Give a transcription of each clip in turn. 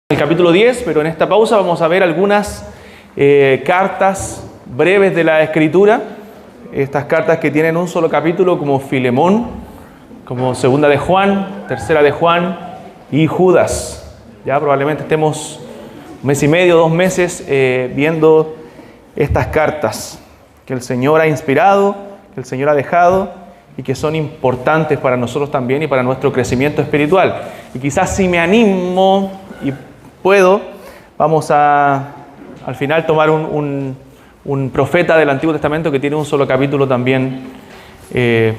El capítulo 10, pero en esta pausa vamos a ver algunas cartas breves de la Escritura. Estas cartas que tienen un solo capítulo, como Filemón, como segunda de Juan, tercera de Juan y Judas. Ya probablemente estemos un mes y medio, 2 meses viendo estas cartas que el Señor ha inspirado, que el Señor ha dejado y que son importantes para nosotros también y para nuestro crecimiento espiritual. Y quizás si me animo y puedo, vamos a al final tomar un profeta del Antiguo Testamento que tiene un solo capítulo también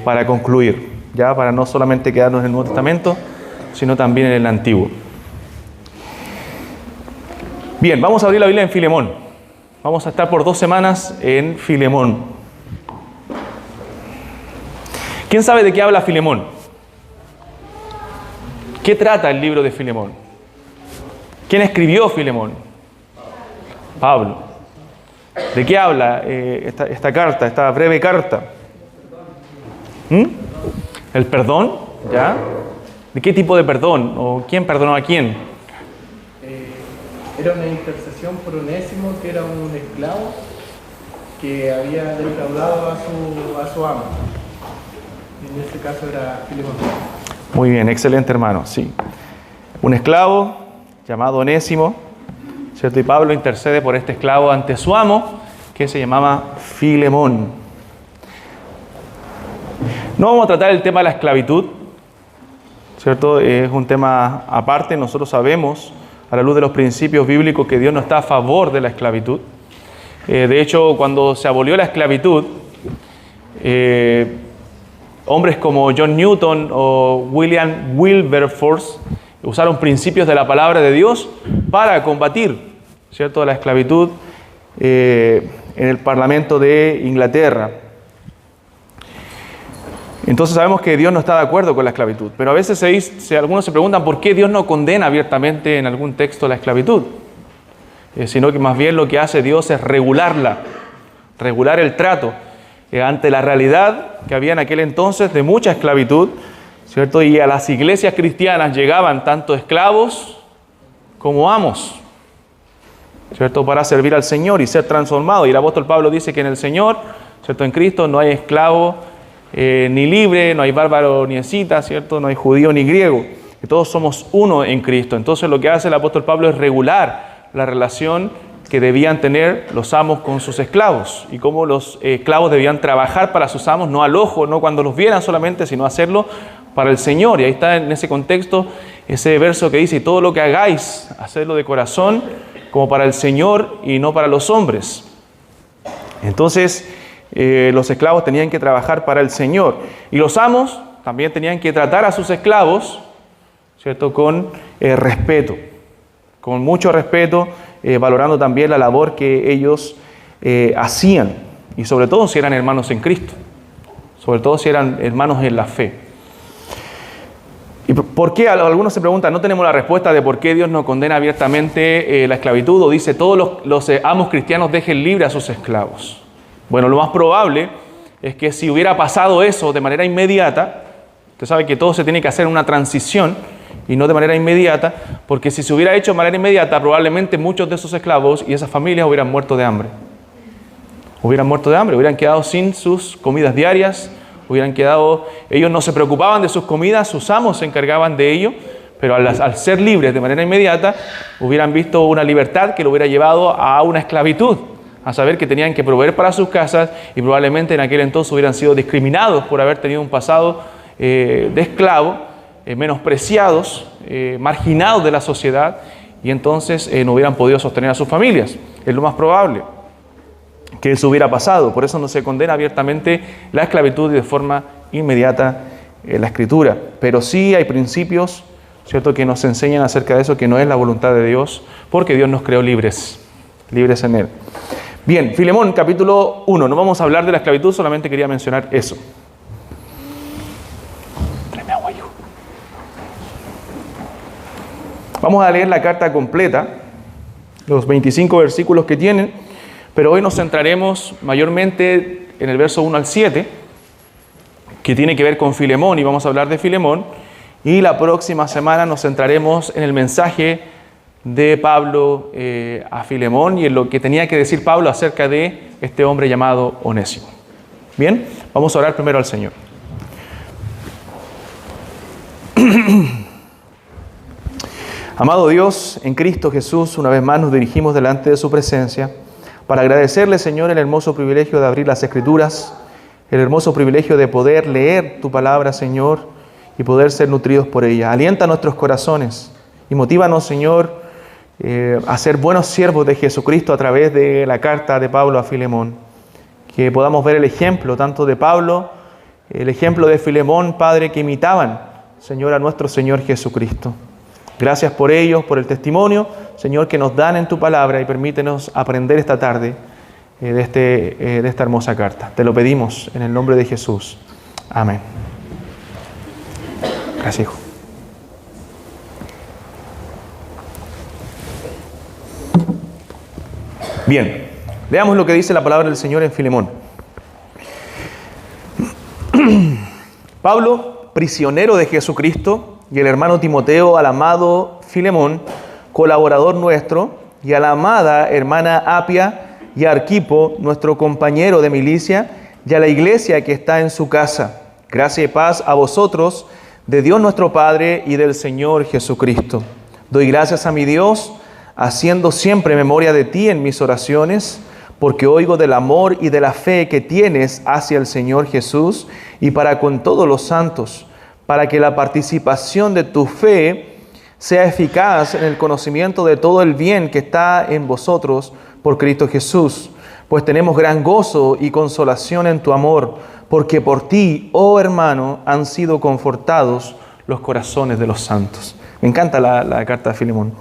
para concluir, ya para no solamente quedarnos en el Nuevo Testamento, sino también en el Antiguo. Bien, vamos a abrir la Biblia en Filemón. Vamos a estar por 2 semanas en Filemón. ¿Quién sabe de qué habla Filemón? ¿Qué trata el libro de Filemón? ¿Quién escribió Filemón? Pablo. ¿De qué habla esta carta, esta breve carta? ¿El perdón? ¿Ya? ¿De qué tipo de perdón? ¿O quién perdonó a quién? Era una intercesión por Onésimo, que era un esclavo que había defraudado a su amo. En este caso era Filemón. Muy bien, excelente hermano, sí. Un esclavo llamado Onésimo, ¿cierto? Y Pablo intercede por este esclavo ante su amo, que se llamaba Filemón. No vamos a tratar el tema de la esclavitud, ¿cierto? Es un tema aparte. Nosotros sabemos, a la luz de los principios bíblicos, que Dios no está a favor de la esclavitud. De hecho, cuando se abolió la esclavitud, hombres como John Newton o William Wilberforce usaron principios de la palabra de Dios para combatir, ¿cierto?, la esclavitud en el Parlamento de Inglaterra. Entonces sabemos que Dios no está de acuerdo con la esclavitud, pero a veces algunos se preguntan por qué Dios no condena abiertamente en algún texto la esclavitud, sino que más bien lo que hace Dios es regular el trato ante la realidad que había en aquel entonces de mucha esclavitud, ¿cierto? Y a las iglesias cristianas llegaban tanto esclavos como amos, ¿cierto? Para servir al Señor y ser transformados. Y el apóstol Pablo dice que en el Señor, ¿cierto?, en Cristo no hay esclavo ni libre, no hay bárbaro ni escita, ¿cierto? No hay judío ni griego, que todos somos uno en Cristo. Entonces lo que hace el apóstol Pablo es regular la relación que debían tener los amos con sus esclavos y cómo los esclavos debían trabajar para sus amos, no al ojo, no cuando los vieran solamente, sino hacerlo para el Señor. Y ahí está en ese contexto ese verso que dice: y todo lo que hagáis, hacedlo de corazón como para el Señor y no para los hombres. Entonces los esclavos tenían que trabajar para el Señor y los amos también tenían que tratar a sus esclavos, ¿cierto?, con respeto, con mucho respeto, valorando también la labor que ellos hacían, y sobre todo si eran hermanos en Cristo, sobre todo si eran hermanos en la fe. ¿Y por qué? Algunos se preguntan, no tenemos la respuesta de por qué Dios no condena abiertamente la esclavitud, o dice todos los amos cristianos dejen libre a sus esclavos. Bueno, lo más probable es que si hubiera pasado eso de manera inmediata, usted sabe que todo se tiene que hacer en una transición y no de manera inmediata, porque si se hubiera hecho de manera inmediata, probablemente muchos de esos esclavos y esas familias hubieran muerto de hambre. Hubieran quedado sin sus comidas diarias, ellos no se preocupaban de sus comidas, sus amos se encargaban de ello, pero al ser libres de manera inmediata, hubieran visto una libertad que lo hubiera llevado a una esclavitud, a saber que tenían que proveer para sus casas, y probablemente en aquel entonces hubieran sido discriminados por haber tenido un pasado de esclavo, menospreciados, marginados de la sociedad, y entonces no hubieran podido sostener a sus familias. Es lo más probable que eso hubiera pasado. Por eso no se condena abiertamente la esclavitud de forma inmediata en la Escritura. Pero sí hay principios, ¿cierto?, que nos enseñan acerca de eso, que no es la voluntad de Dios, porque Dios nos creó libres en Él. Bien, Filemón, capítulo 1. No vamos a hablar de la esclavitud, solamente quería mencionar eso. Vamos a leer la carta completa, los 25 versículos que tienen, pero hoy nos centraremos mayormente en el verso 1 al 7, que tiene que ver con Filemón, y vamos a hablar de Filemón, y la próxima semana nos centraremos en el mensaje de Pablo a Filemón y en lo que tenía que decir Pablo acerca de este hombre llamado Onésimo. Bien, vamos a orar primero al Señor. Amado Dios, en Cristo Jesús, una vez más nos dirigimos delante de su presencia para agradecerle, Señor, el hermoso privilegio de abrir las Escrituras, el hermoso privilegio de poder leer tu palabra, Señor, y poder ser nutridos por ella. Alienta nuestros corazones y motívanos, Señor, a ser buenos siervos de Jesucristo a través de la carta de Pablo a Filemón. Que podamos ver el ejemplo tanto de Pablo, el ejemplo de Filemón, Padre, que imitaban, Señor, a nuestro Señor Jesucristo. Gracias por ellos, por el testimonio, Señor, que nos dan en tu palabra y permítenos aprender esta tarde de esta hermosa carta. Te lo pedimos en el nombre de Jesús. Amén. Gracias, hijo. Bien, veamos lo que dice la palabra del Señor en Filemón. Pablo, prisionero de Jesucristo, y el hermano Timoteo, al amado Filemón, colaborador nuestro, y a la amada hermana Apia y a Arquipo, nuestro compañero de milicia, y a la iglesia que está en su casa. Gracia y paz a vosotros, de Dios nuestro Padre y del Señor Jesucristo. Doy gracias a mi Dios, haciendo siempre memoria de ti en mis oraciones, porque oigo del amor y de la fe que tienes hacia el Señor Jesús y para con todos los santos, para que la participación de tu fe sea eficaz en el conocimiento de todo el bien que está en vosotros por Cristo Jesús. Pues tenemos gran gozo y consolación en tu amor, porque por ti, oh hermano, han sido confortados los corazones de los santos. Me encanta la carta de Filemón.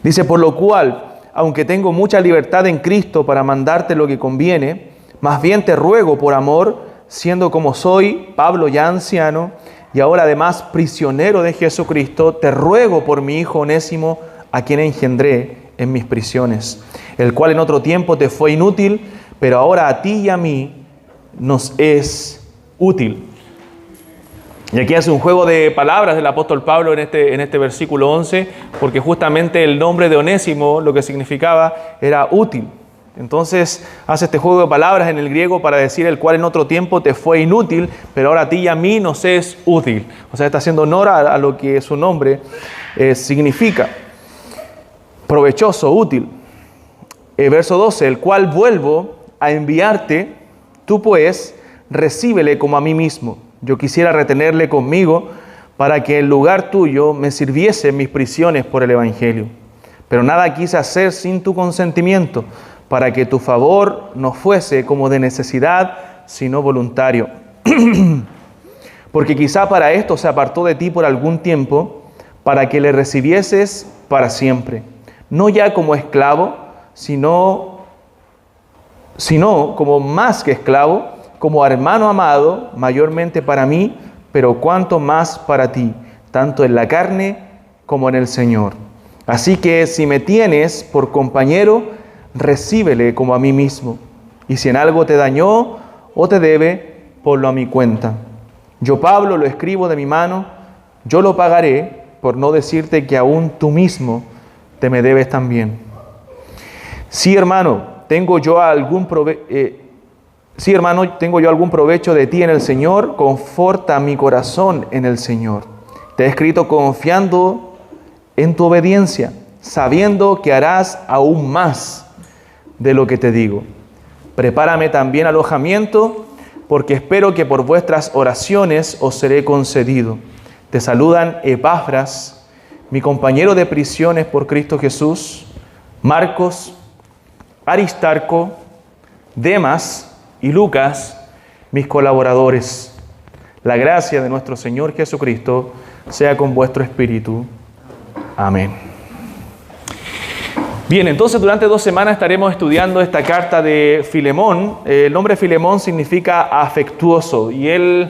Dice, por lo cual, aunque tengo mucha libertad en Cristo para mandarte lo que conviene, más bien te ruego por amor, siendo como soy, Pablo ya anciano, y ahora además prisionero de Jesucristo, te ruego por mi hijo Onésimo, a quien engendré en mis prisiones, el cual en otro tiempo te fue inútil, pero ahora a ti y a mí nos es útil. Y aquí hace un juego de palabras del apóstol Pablo en este versículo 11, porque justamente el nombre de Onésimo lo que significaba era útil. Entonces hace este juego de palabras en el griego para decir el cual en otro tiempo te fue inútil, pero ahora a ti y a mí nos es útil. O sea, está haciendo honor a lo que su nombre significa. Provechoso, útil. Verso 12, el cual vuelvo a enviarte, tú pues recíbele como a mí mismo. Yo quisiera retenerle conmigo para que en lugar tuyo me sirviese en mis prisiones por el Evangelio. Pero nada quise hacer sin tu consentimiento, para que tu favor no fuese como de necesidad, sino voluntario. Porque quizá para esto se apartó de ti por algún tiempo, para que le recibieses para siempre. No ya como esclavo, sino como más que esclavo, como hermano amado, mayormente para mí, pero cuanto más para ti, tanto en la carne como en el Señor. Así que si me tienes por compañero, recíbele como a mí mismo. Y si en algo te dañó o te debe, ponlo a mi cuenta. Yo, Pablo, lo escribo de mi mano, yo lo pagaré, por no decirte que aún tú mismo te me debes también. Sí, hermano, tengo yo algún provecho de ti en el Señor, conforta mi corazón en el Señor. Te he escrito confiando en tu obediencia, sabiendo que harás aún más de lo que te digo. Prepárame también alojamiento, porque espero que por vuestras oraciones os seré concedido. Te saludan Epafras, mi compañero de prisiones por Cristo Jesús, Marcos, Aristarco, Demas y Lucas, mis colaboradores. La gracia de nuestro Señor Jesucristo sea con vuestro espíritu. Amén. Bien, entonces durante 2 semanas estaremos estudiando esta carta de Filemón. El nombre Filemón significa afectuoso y él,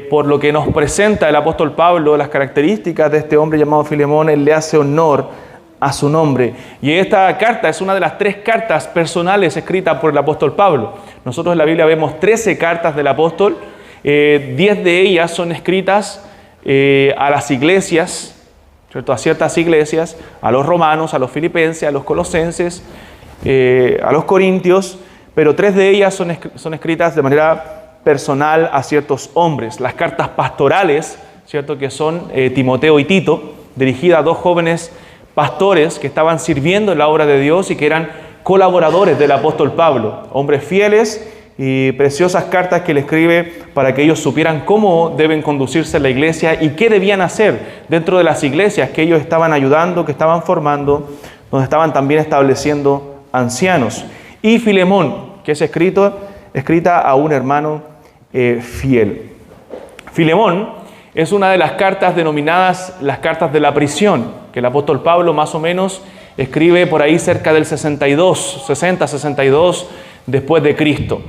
por lo que nos presenta el apóstol Pablo, las características de este hombre llamado Filemón, él le hace honor a su nombre. Y esta carta es una de las 3 cartas personales escritas por el apóstol Pablo. Nosotros en la Biblia vemos 13 cartas del apóstol, 10 de ellas son escritas a las iglesias, ¿cierto?, a ciertas iglesias, a los romanos, a los filipenses, a los colosenses, a los corintios, pero 3 de ellas son escritas de manera personal a ciertos hombres. Las cartas pastorales, ¿cierto?, que son Timoteo y Tito, dirigidas a 2 jóvenes pastores que estaban sirviendo en la obra de Dios y que eran colaboradores del apóstol Pablo, hombres fieles y preciosas cartas que le escribe para que ellos supieran cómo deben conducirse en la iglesia y qué debían hacer dentro de las iglesias que ellos estaban ayudando, que estaban formando, donde estaban también estableciendo ancianos. Y Filemón, que es escrita a un hermano fiel. Filemón es una de las cartas denominadas las cartas de la prisión, que el apóstol Pablo más o menos escribe por ahí cerca del 60-62 después de Cristo.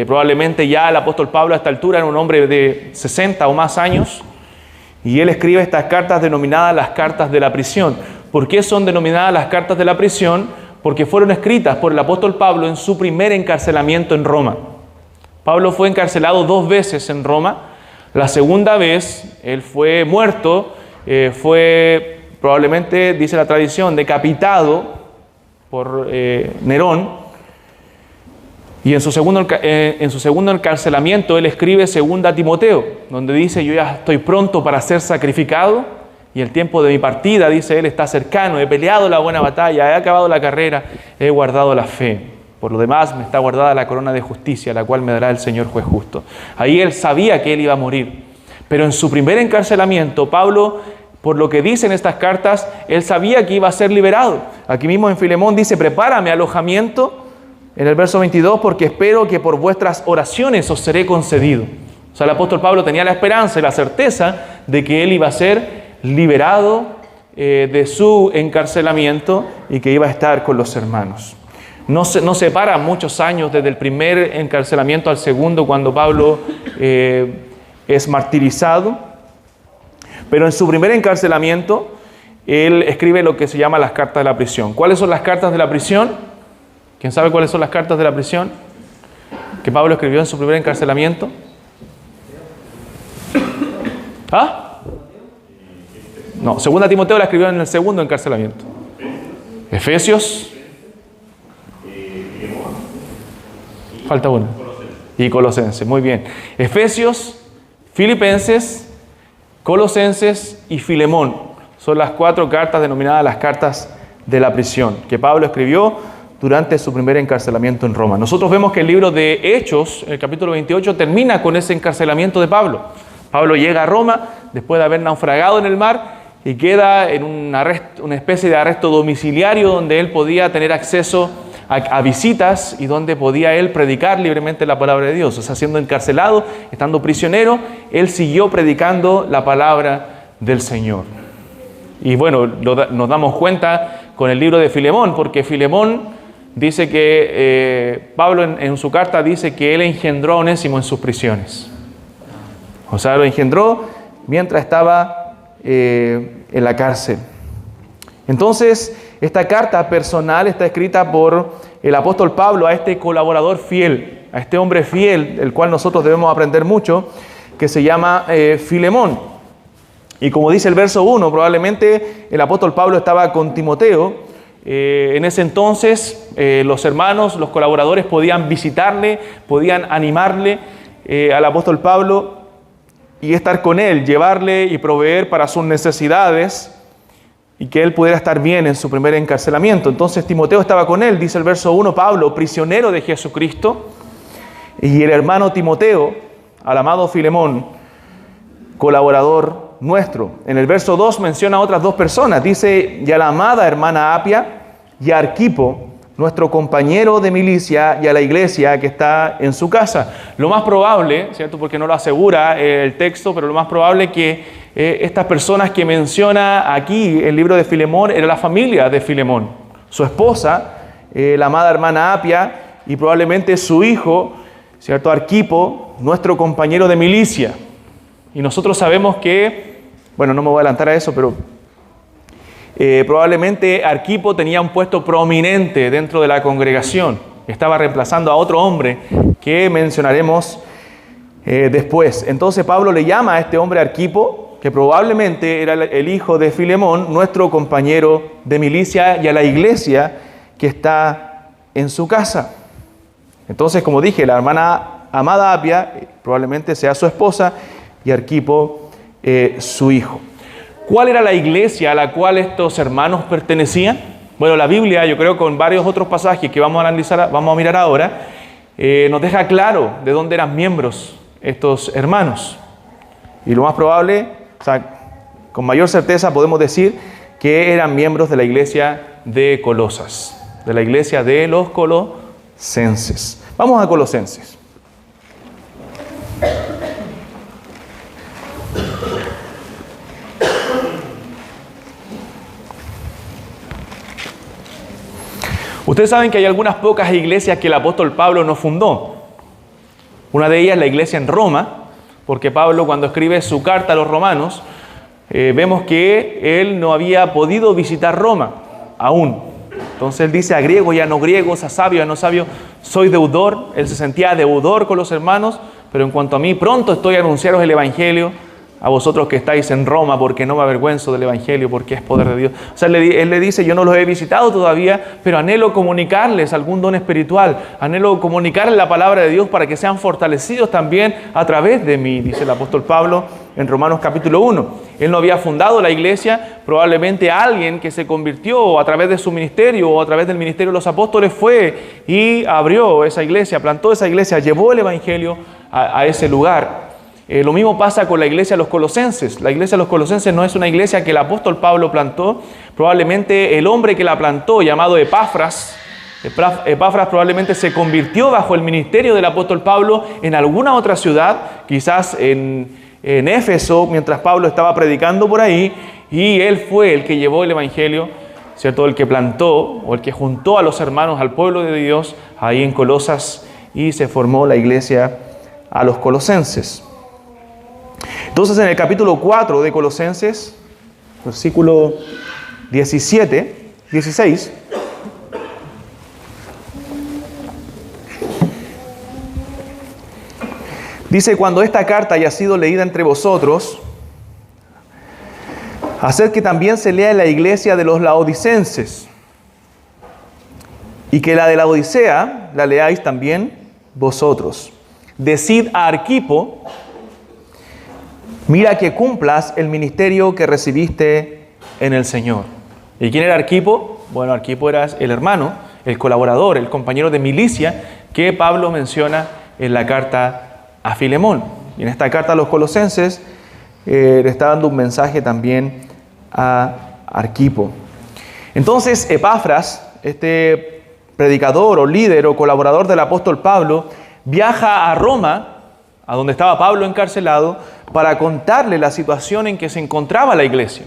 Probablemente ya el apóstol Pablo a esta altura era un hombre de 60 o más años, y él escribe estas cartas denominadas las cartas de la prisión. ¿Por qué son denominadas las cartas de la prisión? Porque fueron escritas por el apóstol Pablo en su primer encarcelamiento en Roma. Pablo fue encarcelado 2 veces en Roma. La segunda vez él fue muerto, fue probablemente, dice la tradición, decapitado por Nerón. Y en su segundo encarcelamiento él escribe 2 Timoteo, donde dice: yo ya estoy pronto para ser sacrificado y el tiempo de mi partida, dice él, está cercano. He peleado la buena batalla, he acabado la carrera, he guardado la fe. Por lo demás me está guardada la corona de justicia, la cual me dará el Señor juez justo. Ahí él sabía que él iba a morir. Pero en su primer encarcelamiento, Pablo, por lo que dicen estas cartas, él sabía que iba a ser liberado. Aquí mismo en Filemón dice: prepárame alojamiento, en el verso 22, porque espero que por vuestras oraciones os seré concedido. O sea, el apóstol Pablo tenía la esperanza y la certeza de que él iba a ser liberado de su encarcelamiento y que iba a estar con los hermanos. No separan muchos años desde el primer encarcelamiento al segundo, cuando Pablo es martirizado. Pero en su primer encarcelamiento, él escribe lo que se llama las cartas de la prisión. ¿Cuáles son las cartas de la prisión? ¿Quién sabe cuáles son las cartas de la prisión que Pablo escribió en su primer encarcelamiento? ¿Ah? No, 2 Timoteo la escribió en el segundo encarcelamiento. Efesios. Falta uno. Y Colosenses, muy bien. Efesios, Filipenses, Colosenses y Filemón. Son las 4 cartas denominadas las cartas de la prisión que Pablo escribió durante su primer encarcelamiento en Roma. Nosotros vemos que el libro de Hechos, el capítulo 28, termina con ese encarcelamiento de Pablo. Pablo llega a Roma después de haber naufragado en el mar y queda en una especie de arresto domiciliario, donde él podía tener acceso a visitas y donde podía él predicar libremente la palabra de Dios. O sea, siendo encarcelado, estando prisionero, él siguió predicando la palabra del Señor. Y bueno, nos damos cuenta con el libro de Filemón, porque Filemón dice que Pablo en su carta dice que él engendró a Onésimo en sus prisiones. O sea, lo engendró mientras estaba en la cárcel. Entonces, esta carta personal está escrita por el apóstol Pablo a este colaborador fiel, a este hombre fiel, del cual nosotros debemos aprender mucho, que se llama Filemón. Y como dice el verso 1, probablemente el apóstol Pablo estaba con Timoteo. En ese entonces los hermanos, los colaboradores podían visitarle, podían animarle al apóstol Pablo y estar con él, llevarle y proveer para sus necesidades y que él pudiera estar bien en su primer encarcelamiento. Entonces Timoteo estaba con él, dice el verso 1, Pablo, prisionero de Jesucristo, y el hermano Timoteo, al amado Filemón, colaborador nuestro. En el verso 2 menciona a otras 2 personas, dice: y a la amada hermana Apia y a Arquipo, nuestro compañero de milicia, y a la iglesia que está en su casa. Lo más probable, ¿cierto?, porque no lo asegura el texto, pero lo más probable es que estas personas que menciona aquí el libro de Filemón era la familia de Filemón, su esposa, la amada hermana Apia, y probablemente su hijo, ¿cierto?, Arquipo, nuestro compañero de milicia. Y nosotros sabemos que, bueno, no me voy a adelantar a eso, pero probablemente Arquipo tenía un puesto prominente dentro de la congregación. Estaba reemplazando a otro hombre que mencionaremos después. Entonces Pablo le llama a este hombre Arquipo, que probablemente era el hijo de Filemón, nuestro compañero de milicia, y a la iglesia que está en su casa. Entonces, como dije, la hermana Amada Apia probablemente sea su esposa y Arquipo su hijo. ¿Cuál era la iglesia a la cual estos hermanos pertenecían? Bueno, la Biblia, yo creo, con varios otros pasajes que vamos a analizar, vamos a mirar ahora, nos deja claro de dónde eran miembros estos hermanos. Y lo más probable, o sea, con mayor certeza podemos decir que eran miembros de la iglesia de Colosas, de la iglesia de los colosenses. Vamos a Colosenses. Ustedes saben que hay algunas pocas iglesias que el apóstol Pablo no fundó. Una de ellas es la iglesia en Roma, porque Pablo, cuando escribe su carta a los romanos, vemos que él no había podido visitar Roma aún. Entonces él dice a griegos y a no griegos, a sabios y a no sabios, soy deudor. Él se sentía deudor con los hermanos, pero en cuanto a mí, pronto estoy a anunciaros el evangelio a vosotros que estáis en Roma, porque no me avergüenzo del evangelio, porque es poder de Dios. O sea, él le dice, yo no los he visitado todavía, pero anhelo comunicarles algún don espiritual, anhelo comunicarles la palabra de Dios para que sean fortalecidos también a través de mí, dice el apóstol Pablo en Romanos capítulo 1. Él no había fundado la iglesia, probablemente alguien que se convirtió a través de su ministerio o a través del ministerio de los apóstoles fue y abrió esa iglesia, plantó esa iglesia, llevó el evangelio a ese lugar. Lo mismo pasa con la iglesia de los colosenses. La iglesia de los colosenses no es una iglesia que el apóstol Pablo plantó. Probablemente el hombre que la plantó, llamado Epafras probablemente se convirtió bajo el ministerio del apóstol Pablo en alguna otra ciudad, quizás en Éfeso, mientras Pablo estaba predicando por ahí, y él fue el que llevó el evangelio, ¿cierto? El que plantó o el que juntó a los hermanos, al pueblo de Dios, ahí en Colosas, y se formó la iglesia a los colosenses. Entonces, en el capítulo 4 de Colosenses, versículo 16, dice, cuando esta carta haya sido leída entre vosotros, haced que también se lea en la iglesia de los laodicenses, y que la de la Odisea la leáis también vosotros. Decid a Arquipo, mira que cumplas el ministerio que recibiste en el Señor. ¿Y quién era Arquipo? Bueno, Arquipo era el hermano, el colaborador, el compañero de milicia que Pablo menciona en la carta a Filemón. Y en esta carta a los colosenses le está dando un mensaje también a Arquipo. Entonces Epafras, este predicador o líder o colaborador del apóstol Pablo, viaja a Roma, a donde estaba Pablo encarcelado, para contarle la situación en que se encontraba la iglesia.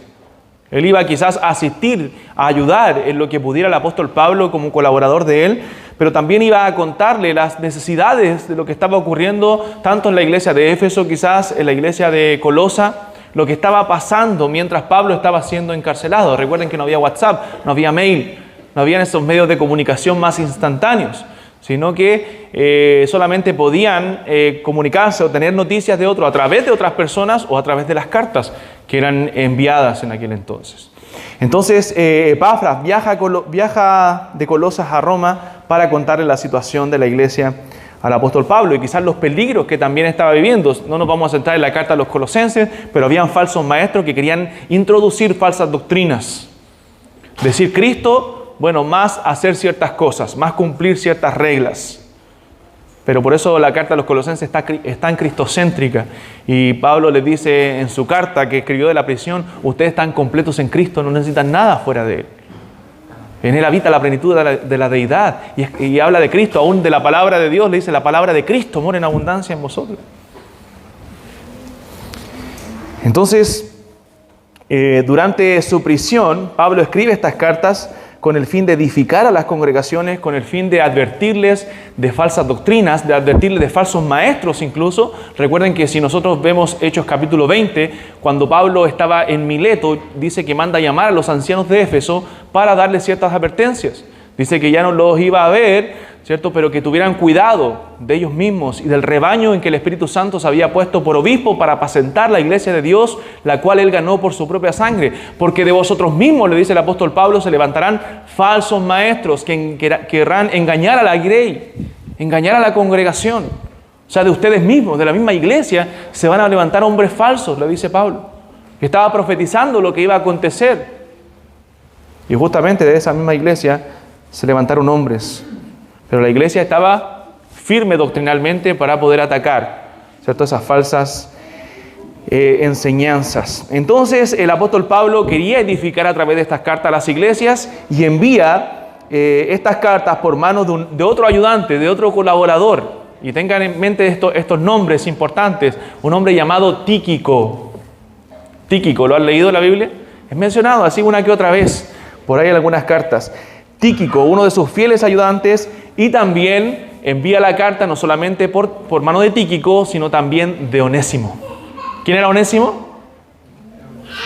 Él iba quizás a asistir, a ayudar en lo que pudiera el apóstol Pablo como colaborador de él, pero también iba a contarle las necesidades de lo que estaba ocurriendo tanto en la iglesia de Éfeso, quizás en la iglesia de Colosa, lo que estaba pasando mientras Pablo estaba siendo encarcelado. Recuerden que no había WhatsApp, no había mail, no habían esos medios de comunicación más instantáneos, sino que solamente podían comunicarse o tener noticias de otros a través de otras personas o a través de las cartas que eran enviadas en aquel entonces. Entonces Epafras viaja de Colosas a Roma para contarle la situación de la iglesia al apóstol Pablo y quizás los peligros que también estaba viviendo. No nos vamos a centrar en la carta a los colosenses, pero habían falsos maestros que querían introducir falsas doctrinas. Decir Cristo, bueno, más hacer ciertas cosas, más cumplir ciertas reglas. Pero por eso la carta a los colosenses es tan cristocéntrica. Y Pablo les dice en su carta que escribió de la prisión, ustedes están completos en Cristo, no necesitan nada fuera de Él. En Él habita la plenitud de la deidad. Y habla de Cristo, aún de la palabra de Dios, le dice la palabra de Cristo mora en abundancia en vosotros. Entonces, durante su prisión, Pablo escribe estas cartas con el fin de edificar a las congregaciones, con el fin de advertirles de falsas doctrinas, de advertirles de falsos maestros incluso. Recuerden que si nosotros vemos Hechos capítulo 20, cuando Pablo estaba en Mileto, dice que manda a llamar a los ancianos de Éfeso para darles ciertas advertencias. Dice que ya no los iba a ver, ¿cierto? Pero que tuvieran cuidado de ellos mismos y del rebaño en que el Espíritu Santo se había puesto por obispo para apacentar la iglesia de Dios, la cual él ganó por su propia sangre. Porque de vosotros mismos, le dice el apóstol Pablo, se levantarán falsos maestros que querrán engañar a la grey, engañar a la congregación. O sea, de ustedes mismos, de la misma iglesia, se van a levantar hombres falsos, le dice Pablo, que estaba profetizando lo que iba a acontecer. Y justamente de esa misma iglesia se levantaron hombres. Pero la iglesia estaba firme doctrinalmente para poder atacar, ¿cierto?, esas falsas enseñanzas. Entonces el apóstol Pablo quería edificar a través de estas cartas a las iglesias y envía estas cartas por manos de otro ayudante, de otro colaborador. Y tengan en mente estos nombres importantes. Un hombre llamado Tíquico. Tíquico, ¿lo han leído en la Biblia? Es mencionado así una que otra vez, por ahí en algunas cartas. Tíquico, uno de sus fieles ayudantes, y también envía la carta no solamente por mano de Tíquico, sino también de Onésimo. ¿Quién era Onésimo?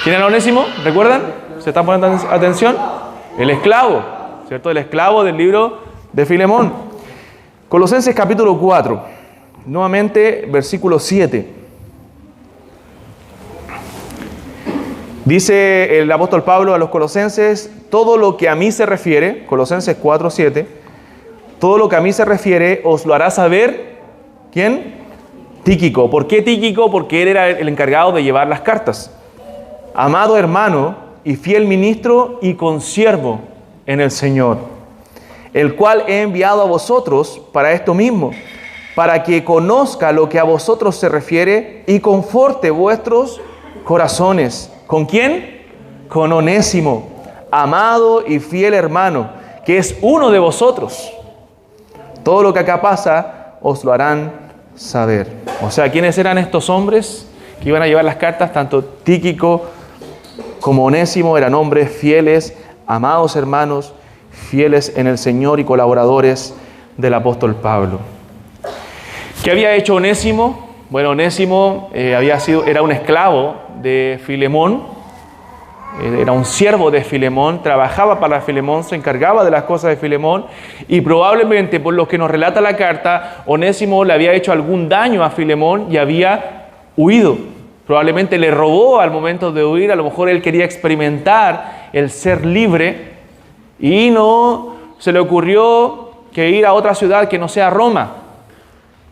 ¿Quién era Onésimo? ¿Recuerdan? ¿Se están poniendo atención? El esclavo, ¿cierto? El esclavo del libro de Filemón. Colosenses capítulo 4, nuevamente versículo 7. Dice el apóstol Pablo a los colosenses: todo lo que a mí se refiere, Colosenses 4, 7, todo lo que a mí se refiere os lo hará saber, ¿quién? Tíquico. ¿Por qué Tíquico? Porque él era el encargado de llevar las cartas. Amado hermano y fiel ministro y consiervo en el Señor, el cual he enviado a vosotros para esto mismo, para que conozca lo que a vosotros se refiere y conforte vuestros corazones. ¿Con quién? Con Onésimo, amado y fiel hermano, que es uno de vosotros. Todo lo que acá pasa os lo harán saber. O sea, ¿quiénes eran estos hombres que iban a llevar las cartas? Tanto Tíquico como Onésimo eran hombres fieles, amados hermanos, fieles en el Señor y colaboradores del apóstol Pablo. ¿Qué había hecho Onésimo? Bueno, Onésimo era un esclavo de Filemón, era un siervo de Filemón, trabajaba para Filemón, se encargaba de las cosas de Filemón, y probablemente, por lo que nos relata la carta, Onésimo le había hecho algún daño a Filemón y había huido. Probablemente le robó al momento de huir, a lo mejor él quería experimentar el ser libre y no se le ocurrió que ir a otra ciudad que no sea Roma,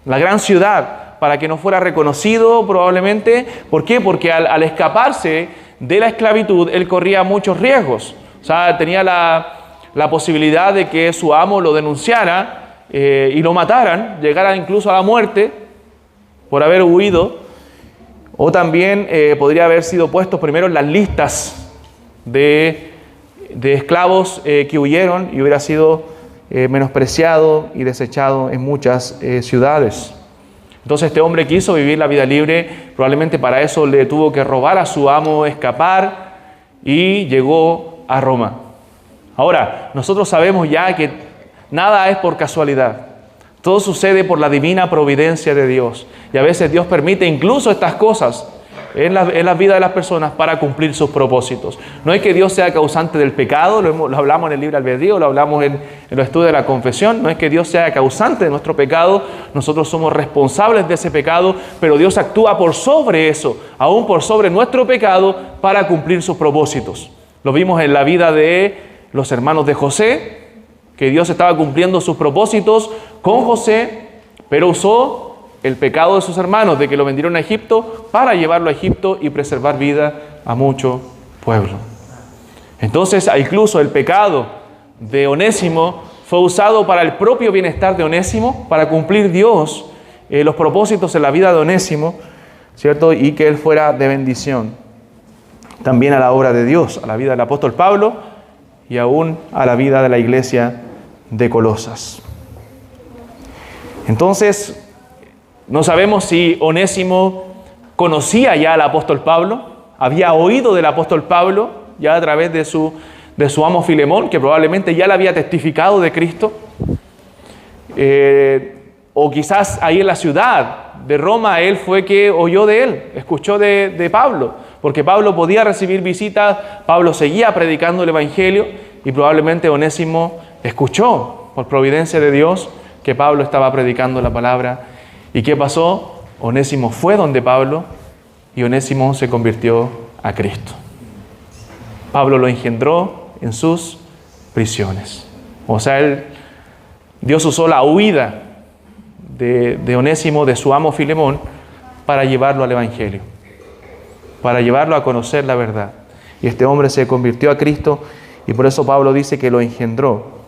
la gran ciudad, para que no fuera reconocido probablemente. ¿Por qué? Porque al escaparse de la esclavitud, él corría muchos riesgos. O sea, tenía la posibilidad de que su amo lo denunciara y lo mataran, llegara incluso a la muerte por haber huido. O también podría haber sido puesto primero en las listas de esclavos que huyeron y hubiera sido menospreciado y desechado en muchas ciudades. Entonces este hombre quiso vivir la vida libre, probablemente para eso le tuvo que robar a su amo, escapar, y llegó a Roma. Ahora, nosotros sabemos ya que nada es por casualidad. Todo sucede por la divina providencia de Dios. Y a veces Dios permite incluso estas cosas en la vida de las personas para cumplir sus propósitos. No es que Dios sea causante del pecado, lo hablamos en el libre albedrío, lo hablamos en los estudios de la confesión. No es que Dios sea causante de nuestro pecado, nosotros somos responsables de ese pecado, pero Dios actúa por sobre eso, aún por sobre nuestro pecado, para cumplir sus propósitos. Lo vimos en la vida de los hermanos de José, que Dios estaba cumpliendo sus propósitos con José, pero usó el pecado de sus hermanos, de que lo vendieron a Egipto, para llevarlo a Egipto y preservar vida a mucho pueblo. Entonces, incluso el pecado de Onésimo fue usado para el propio bienestar de Onésimo, para cumplir Dios los propósitos en la vida de Onésimo, ¿cierto? Y que él fuera de bendición también a la obra de Dios, a la vida del apóstol Pablo y aún a la vida de la iglesia de Colosas. Entonces, no sabemos si Onésimo conocía ya al apóstol Pablo, había oído del apóstol Pablo ya a través de su amo Filemón, que probablemente ya le había testificado de Cristo, o quizás ahí en la ciudad de Roma él fue que oyó de él, escuchó de Pablo, porque Pablo podía recibir visitas, Pablo seguía predicando el evangelio y probablemente Onésimo escuchó por providencia de Dios que Pablo estaba predicando la palabra. ¿Y qué pasó? Onésimo fue donde Pablo y Onésimo se convirtió a Cristo. Pablo lo engendró en sus prisiones. O sea, Dios usó la huida de Onésimo, de su amo Filemón, para llevarlo al Evangelio, para llevarlo a conocer la verdad. Y este hombre se convirtió a Cristo y por eso Pablo dice que lo engendró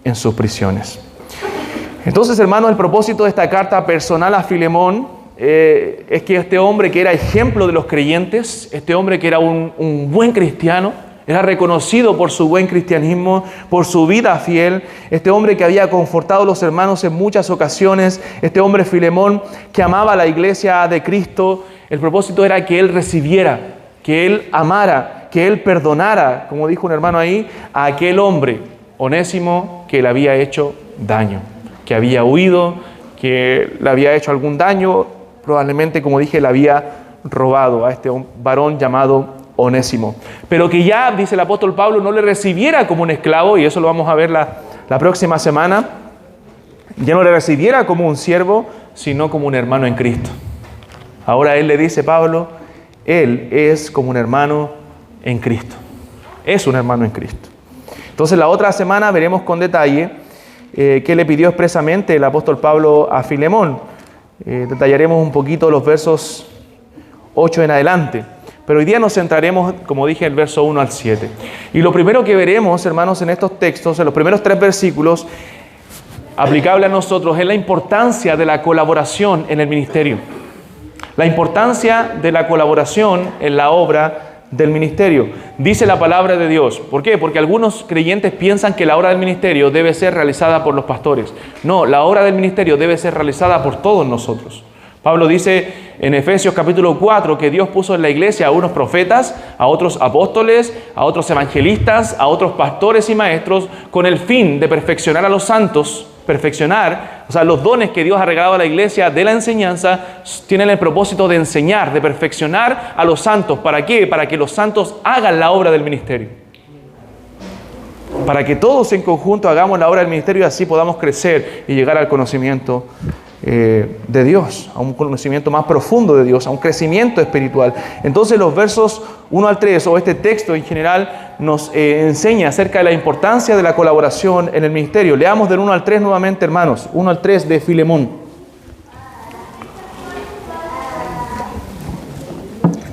en sus prisiones. Entonces, hermanos, el propósito de esta carta personal a Filemón es que este hombre que era ejemplo de los creyentes, este hombre que era un buen cristiano, era reconocido por su buen cristianismo, por su vida fiel, este hombre que había confortado a los hermanos en muchas ocasiones, este hombre Filemón que amaba a la iglesia de Cristo. El propósito era que él recibiera, que él amara, que él perdonara, como dijo un hermano ahí, a aquel hombre, Onésimo, que le había hecho daño, que había huido, que le había hecho algún daño, probablemente, como dije, le había robado a este varón llamado Onésimo. Pero que ya, dice el apóstol Pablo, no le recibiera como un esclavo, y eso lo vamos a ver la próxima semana, ya no le recibiera como un siervo, sino como un hermano en Cristo. Ahora él le dice, Pablo, él es como un hermano en Cristo. Es un hermano en Cristo. Entonces la otra semana veremos con detalle qué le pidió expresamente el apóstol Pablo a Filemón. Detallaremos un poquito los versos 8 en adelante. Pero hoy día nos centraremos, como dije, en el verso 1 al 7. Y lo primero que veremos, hermanos, en estos textos, en los primeros 3 versículos, aplicable a nosotros, es la importancia de la colaboración en el ministerio. La importancia de la colaboración en la obra del ministerio. Dice la palabra de Dios. ¿Por qué? Porque algunos creyentes piensan que la obra del ministerio debe ser realizada por los pastores. No, la obra del ministerio debe ser realizada por todos nosotros. Pablo dice en Efesios capítulo 4 que Dios puso en la iglesia a unos profetas, a otros apóstoles, a otros evangelistas, a otros pastores y maestros, con el fin de perfeccionar a los santos. Perfeccionar, o sea, los dones que Dios ha regalado a la iglesia de la enseñanza tienen el propósito de enseñar, de perfeccionar a los santos. ¿Para qué? Para que los santos hagan la obra del ministerio. Para que todos en conjunto hagamos la obra del ministerio y así podamos crecer y llegar al conocimiento de Dios, a un conocimiento más profundo de Dios, a un crecimiento espiritual. Entonces los versos 1 al 3, o este texto en general, nos enseña acerca de la importancia de la colaboración en el ministerio. Leamos del 1 al 3 nuevamente, hermanos. 1 al 3 de Filemón.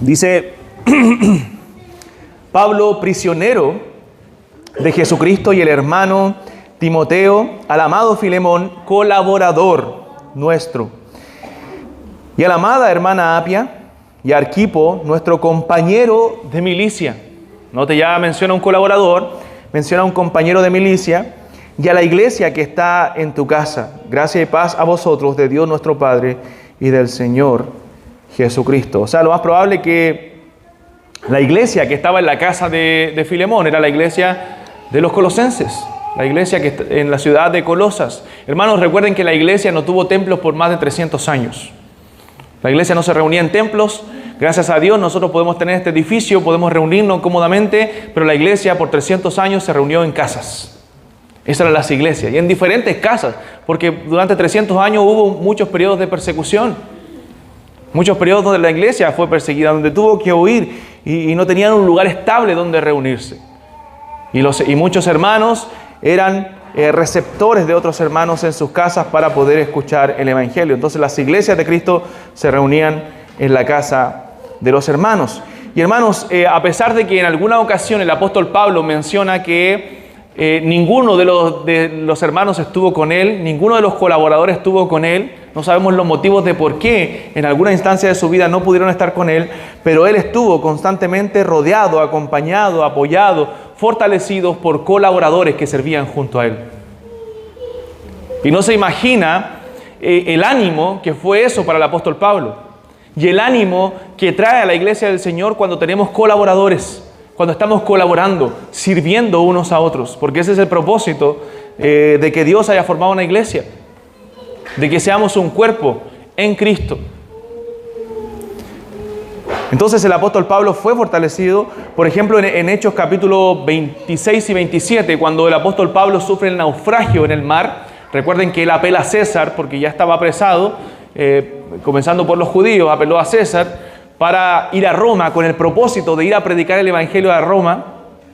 Dice, Pablo, prisionero de Jesucristo, y el hermano Timoteo, al amado Filemón, colaborador nuestro, y a la amada hermana Apia y a Arquipo, nuestro compañero de milicia. Note, ya menciona un colaborador, menciona un compañero de milicia, y a la iglesia que está en tu casa. Gracia y paz a vosotros, de Dios nuestro Padre y del Señor Jesucristo. O sea, lo más probable que la iglesia que estaba en la casa de Filemón era la iglesia de los colosenses, la iglesia que está en la ciudad de Colosas. Hermanos, recuerden que la iglesia no tuvo templos por más de 300 años. La iglesia no se reunía en templos. Gracias a Dios nosotros podemos tener este edificio, podemos reunirnos cómodamente, pero la iglesia por 300 años se reunió en casas. Esas eran las iglesias, y en diferentes casas, porque durante 300 años hubo muchos periodos de persecución. Muchos periodos donde la iglesia fue perseguida, donde tuvo que huir y no tenían un lugar estable donde reunirse. Y muchos hermanos eran receptores de otros hermanos en sus casas para poder escuchar el Evangelio. Entonces las iglesias de Cristo se reunían en la casa de los hermanos. Y hermanos, a pesar de que en alguna ocasión el apóstol Pablo menciona que ninguno de los hermanos estuvo con él, ninguno de los colaboradores estuvo con él, no sabemos los motivos de por qué en alguna instancia de su vida no pudieron estar con él, pero él estuvo constantemente rodeado, acompañado, apoyado, fortalecidos por colaboradores que servían junto a él. Y no se imagina el ánimo que fue eso para el apóstol Pablo, y el ánimo que trae a la iglesia del Señor cuando tenemos colaboradores, cuando estamos colaborando, sirviendo unos a otros, porque ese es el propósito de que Dios haya formado una iglesia, de que seamos un cuerpo en Cristo. Entonces el apóstol Pablo fue fortalecido, por ejemplo, en Hechos capítulo 26 y 27, cuando el apóstol Pablo sufre el naufragio en el mar. Recuerden que él apela a César porque ya estaba apresado, comenzando por los judíos, apeló a César para ir a Roma con el propósito de ir a predicar el evangelio a Roma,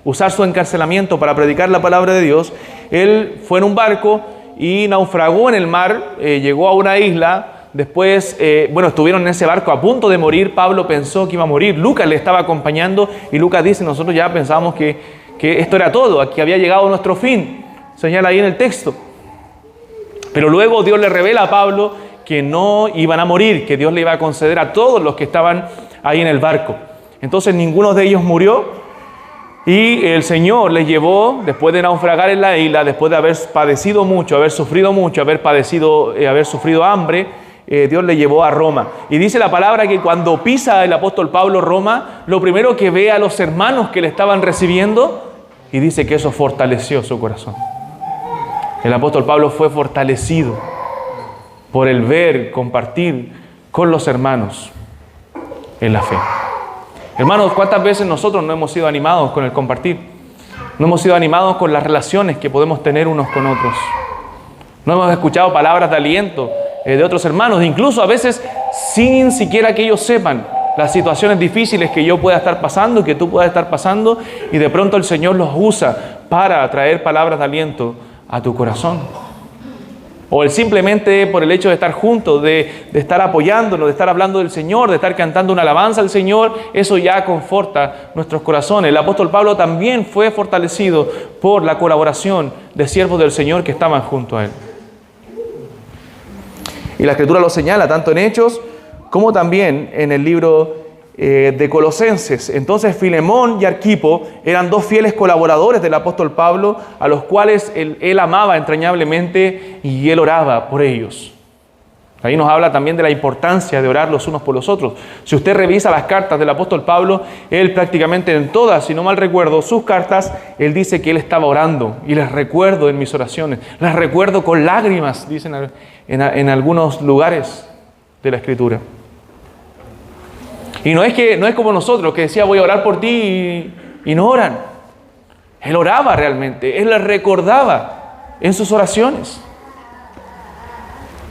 usar su encarcelamiento para predicar la palabra de Dios. Él fue en un barco y naufragó en el mar, llegó a una isla. Después, estuvieron en ese barco a punto de morir. Pablo pensó que iba a morir. Lucas le estaba acompañando y Lucas dice, nosotros ya pensábamos que esto era todo, aquí había llegado nuestro fin. Señala ahí en el texto. Pero luego Dios le revela a Pablo que no iban a morir, que Dios le iba a conceder a todos los que estaban ahí en el barco. Entonces ninguno de ellos murió y el Señor les llevó, después de naufragar en la isla, después de haber padecido mucho, haber sufrido mucho, haber sufrido hambre, Dios le llevó a Roma. Y dice la palabra que cuando pisa el apóstol Pablo Roma, lo primero que ve a los hermanos que le estaban recibiendo, y dice que eso fortaleció su corazón. El apóstol Pablo fue fortalecido por el ver, compartir con los hermanos en la fe. Hermanos, ¿cuántas veces nosotros no hemos sido animados con el compartir? No hemos sido animados con las relaciones que podemos tener unos con otros. No hemos escuchado palabras de aliento de otros hermanos, incluso a veces sin siquiera que ellos sepan las situaciones difíciles que yo pueda estar pasando, que tú puedas estar pasando, y de pronto el Señor los usa para traer palabras de aliento a tu corazón. O simplemente por el hecho de estar juntos, de estar apoyándonos, de estar hablando del Señor, de estar cantando una alabanza al Señor, eso ya conforta nuestros corazones. El apóstol Pablo también fue fortalecido por la colaboración de siervos del Señor que estaban junto a él. Y la Escritura lo señala tanto en Hechos como también en el libro de Colosenses. Entonces Filemón y Arquipo eran dos fieles colaboradores del apóstol Pablo, a los cuales él amaba entrañablemente y él oraba por ellos. Ahí nos habla también de la importancia de orar los unos por los otros. Si usted revisa las cartas del apóstol Pablo, él prácticamente en todas, si no mal recuerdo, sus cartas, él dice que él estaba orando. Y les recuerdo en mis oraciones, las recuerdo con lágrimas, dicen en algunos lugares de la Escritura. Y no es como nosotros, que decía voy a orar por ti y no oran. Él oraba realmente, él les recordaba en sus oraciones.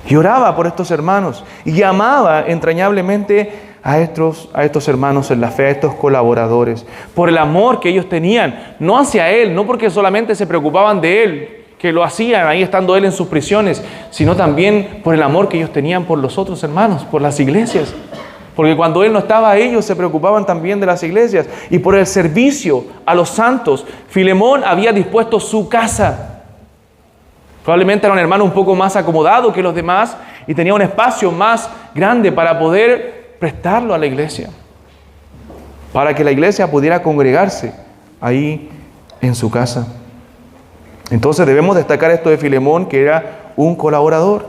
Y oraba por estos hermanos y amaba entrañablemente a estos hermanos en la fe, a estos colaboradores, por el amor que ellos tenían, no hacia él, no porque solamente se preocupaban de él, que lo hacían ahí estando él en sus prisiones, sino también por el amor que ellos tenían por los otros hermanos, por las iglesias. Porque cuando él no estaba, ellos se preocupaban también de las iglesias. Y por el servicio a los santos, Filemón había dispuesto su casa. Probablemente era un hermano un poco más acomodado que los demás y tenía un espacio más grande para poder prestarlo a la iglesia, para que la iglesia pudiera congregarse ahí en su casa. Entonces debemos destacar esto de Filemón, que era un colaborador.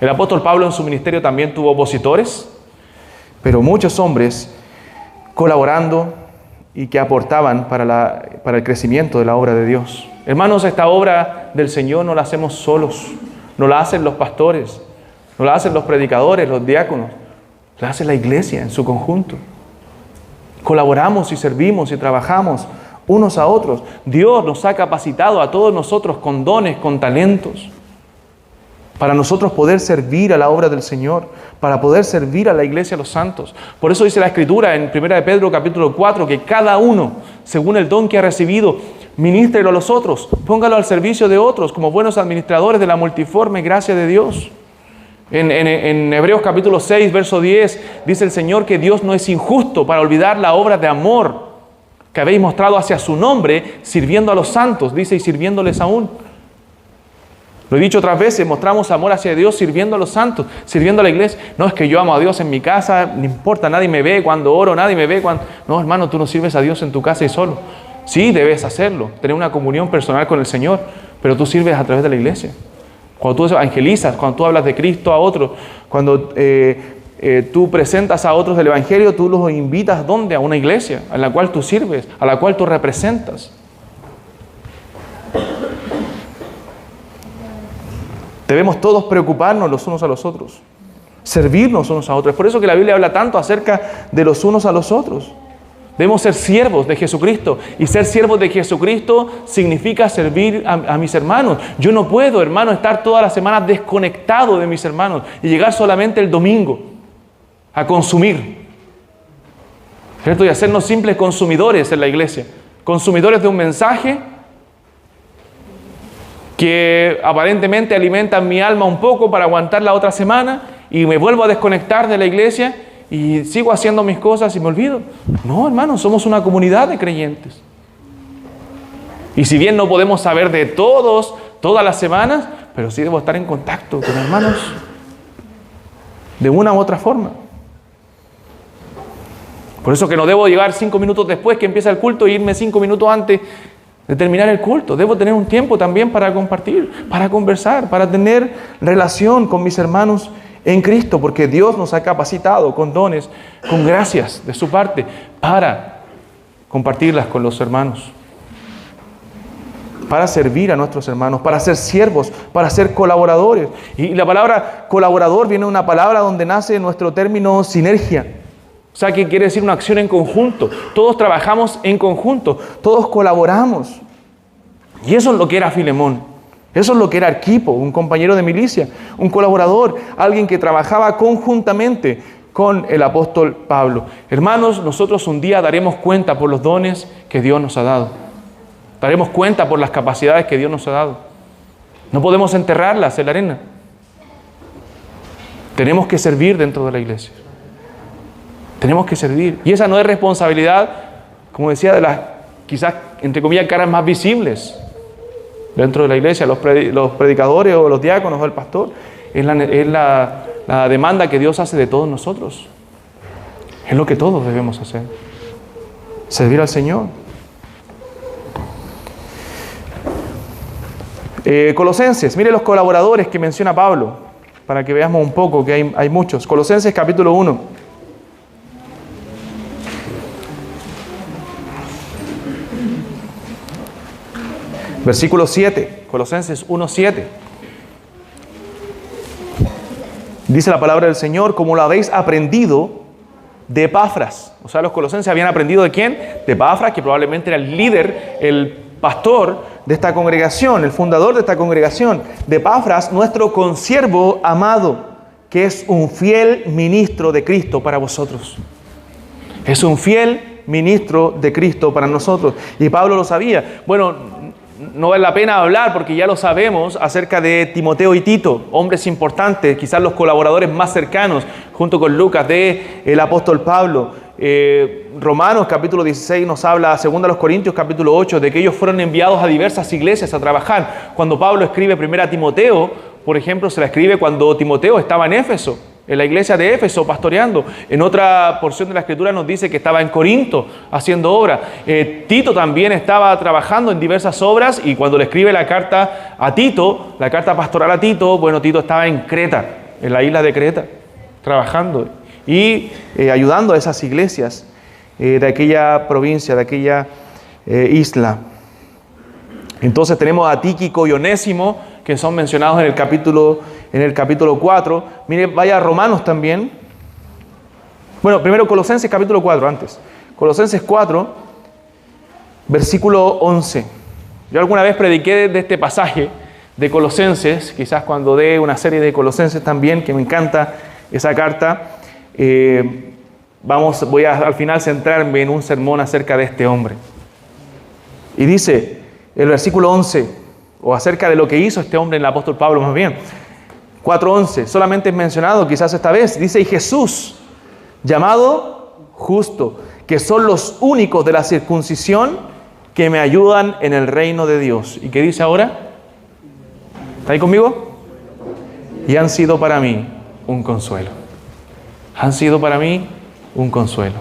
El apóstol Pablo en su ministerio también tuvo opositores, pero muchos hombres colaborando y que aportaban para el crecimiento de la obra de Dios. Hermanos, esta obra del Señor no la hacemos solos, no la hacen los pastores, no la hacen los predicadores, los diáconos, la hace la iglesia en su conjunto. Colaboramos y servimos y trabajamos unos a otros. Dios nos ha capacitado a todos nosotros con dones, con talentos, para nosotros poder servir a la obra del Señor, para poder servir a la iglesia de los santos. Por eso dice la Escritura en 1 de Pedro capítulo 4, que cada uno, según el don que ha recibido, ministrelo a los otros, póngalo al servicio de otros, como buenos administradores de la multiforme gracia de Dios. En Hebreos capítulo 6, verso 10, dice el Señor que Dios no es injusto para olvidar la obra de amor que habéis mostrado hacia su nombre, sirviendo a los santos, dice, y sirviéndoles aún. Lo he dicho otras veces, mostramos amor hacia Dios sirviendo a los santos, sirviendo a la iglesia. No es que yo amo a Dios en mi casa, no importa, nadie me ve cuando oro, nadie me ve cuando... No, hermano, tú no sirves a Dios en tu casa y solo. Sí, debes hacerlo, tener una comunión personal con el Señor, pero tú sirves a través de la iglesia. Cuando tú evangelizas, cuando tú hablas de Cristo a otros, cuando tú presentas a otros del Evangelio, tú los invitas, ¿dónde? A una iglesia, a la cual tú sirves, a la cual tú representas. Debemos todos preocuparnos los unos a los otros. servirnos unos a otros. Es por eso que la Biblia habla tanto acerca de los unos a los otros. Debemos ser siervos de Jesucristo. Y ser siervos de Jesucristo significa servir a mis hermanos. Yo no puedo, hermano, estar toda la semana desconectado de mis hermanos y llegar solamente el domingo a consumir, ¿cierto? Y hacernos simples consumidores en la iglesia. Consumidores de un mensaje que aparentemente alimentan mi alma un poco para aguantar la otra semana y me vuelvo a desconectar de la iglesia y sigo haciendo mis cosas y me olvido. No, hermanos, somos una comunidad de creyentes. Y si bien no podemos saber de todos todas las semanas, pero sí debo estar en contacto con hermanos de una u otra forma. Por eso que no debo llegar 5 minutos después que empieza el culto e irme 5 minutos antes de terminar el culto. Debo tener un tiempo también para compartir, para conversar, para tener relación con mis hermanos en Cristo, porque Dios nos ha capacitado con dones, con gracias de su parte, para compartirlas con los hermanos, para servir a nuestros hermanos, para ser siervos, para ser colaboradores. Y la palabra colaborador viene de una palabra donde nace nuestro término sinergia. O sea, que quiere decir una acción en conjunto. Todos trabajamos en conjunto, todos colaboramos. Y eso es lo que era Filemón. Eso es lo que era Arquipo, un compañero de milicia, un colaborador, alguien que trabajaba conjuntamente con el apóstol Pablo. Hermanos, nosotros un día daremos cuenta por los dones que Dios nos ha dado. Daremos cuenta por las capacidades que Dios nos ha dado. No podemos enterrarlas en la arena. Tenemos que servir dentro de la iglesia. Tenemos que servir. Y esa no es responsabilidad, como decía, de las, quizás, entre comillas, caras más visibles dentro de la iglesia, los predicadores o los diáconos o el pastor. Es la demanda que Dios hace de todos nosotros. Es lo que todos debemos hacer. Servir al Señor. Colosenses, mire los colaboradores que menciona Pablo, para que veamos un poco que hay muchos. Colosenses capítulo 1. Versículo 7, Colosenses 1:7. Dice la palabra del Señor, como lo habéis aprendido de Epafras. O sea, los colosenses habían aprendido ¿de quién? De Epafras, que probablemente era el líder, el pastor de esta congregación, el fundador de esta congregación. De Epafras, nuestro consiervo amado, que es un fiel ministro de Cristo para vosotros. Es un fiel ministro de Cristo para nosotros. Y Pablo lo sabía. Bueno, no vale la pena hablar porque ya lo sabemos acerca de Timoteo y Tito, hombres importantes, quizás los colaboradores más cercanos, junto con Lucas, del apóstol Pablo. Romanos capítulo 16 nos habla, según a los Corintios capítulo 8, de que ellos fueron enviados a diversas iglesias a trabajar. Cuando Pablo escribe primero a Timoteo, por ejemplo, se la escribe cuando Timoteo estaba en Éfeso, en la iglesia de Éfeso, pastoreando. En otra porción de la Escritura nos dice que estaba en Corinto haciendo obra. Tito también estaba trabajando en diversas obras y cuando le escribe la carta a Tito, la carta pastoral a Tito, bueno, Tito estaba en Creta, en la isla de Creta, trabajando y ayudando a esas iglesias de aquella provincia, de aquella isla. Entonces tenemos a Tíquico y Onésimo, que son mencionados en el capítulo 4. Mire, vaya a Romanos también. Bueno, primero Colosenses capítulo 4 antes. Colosenses 4, versículo 11. Yo alguna vez prediqué de este pasaje de Colosenses, quizás cuando dé una serie de Colosenses también, que me encanta esa carta. Voy a al final centrarme en un sermón acerca de este hombre. Y dice el versículo 11, o acerca de lo que hizo este hombre, el apóstol Pablo más bien. 4:11, solamente es mencionado quizás esta vez. Dice, y Jesús, llamado justo, que son los únicos de la circuncisión que me ayudan en el reino de Dios. ¿Y qué dice ahora? ¿Está ahí conmigo? Y han sido para mí un consuelo. Han sido para mí un consuelo.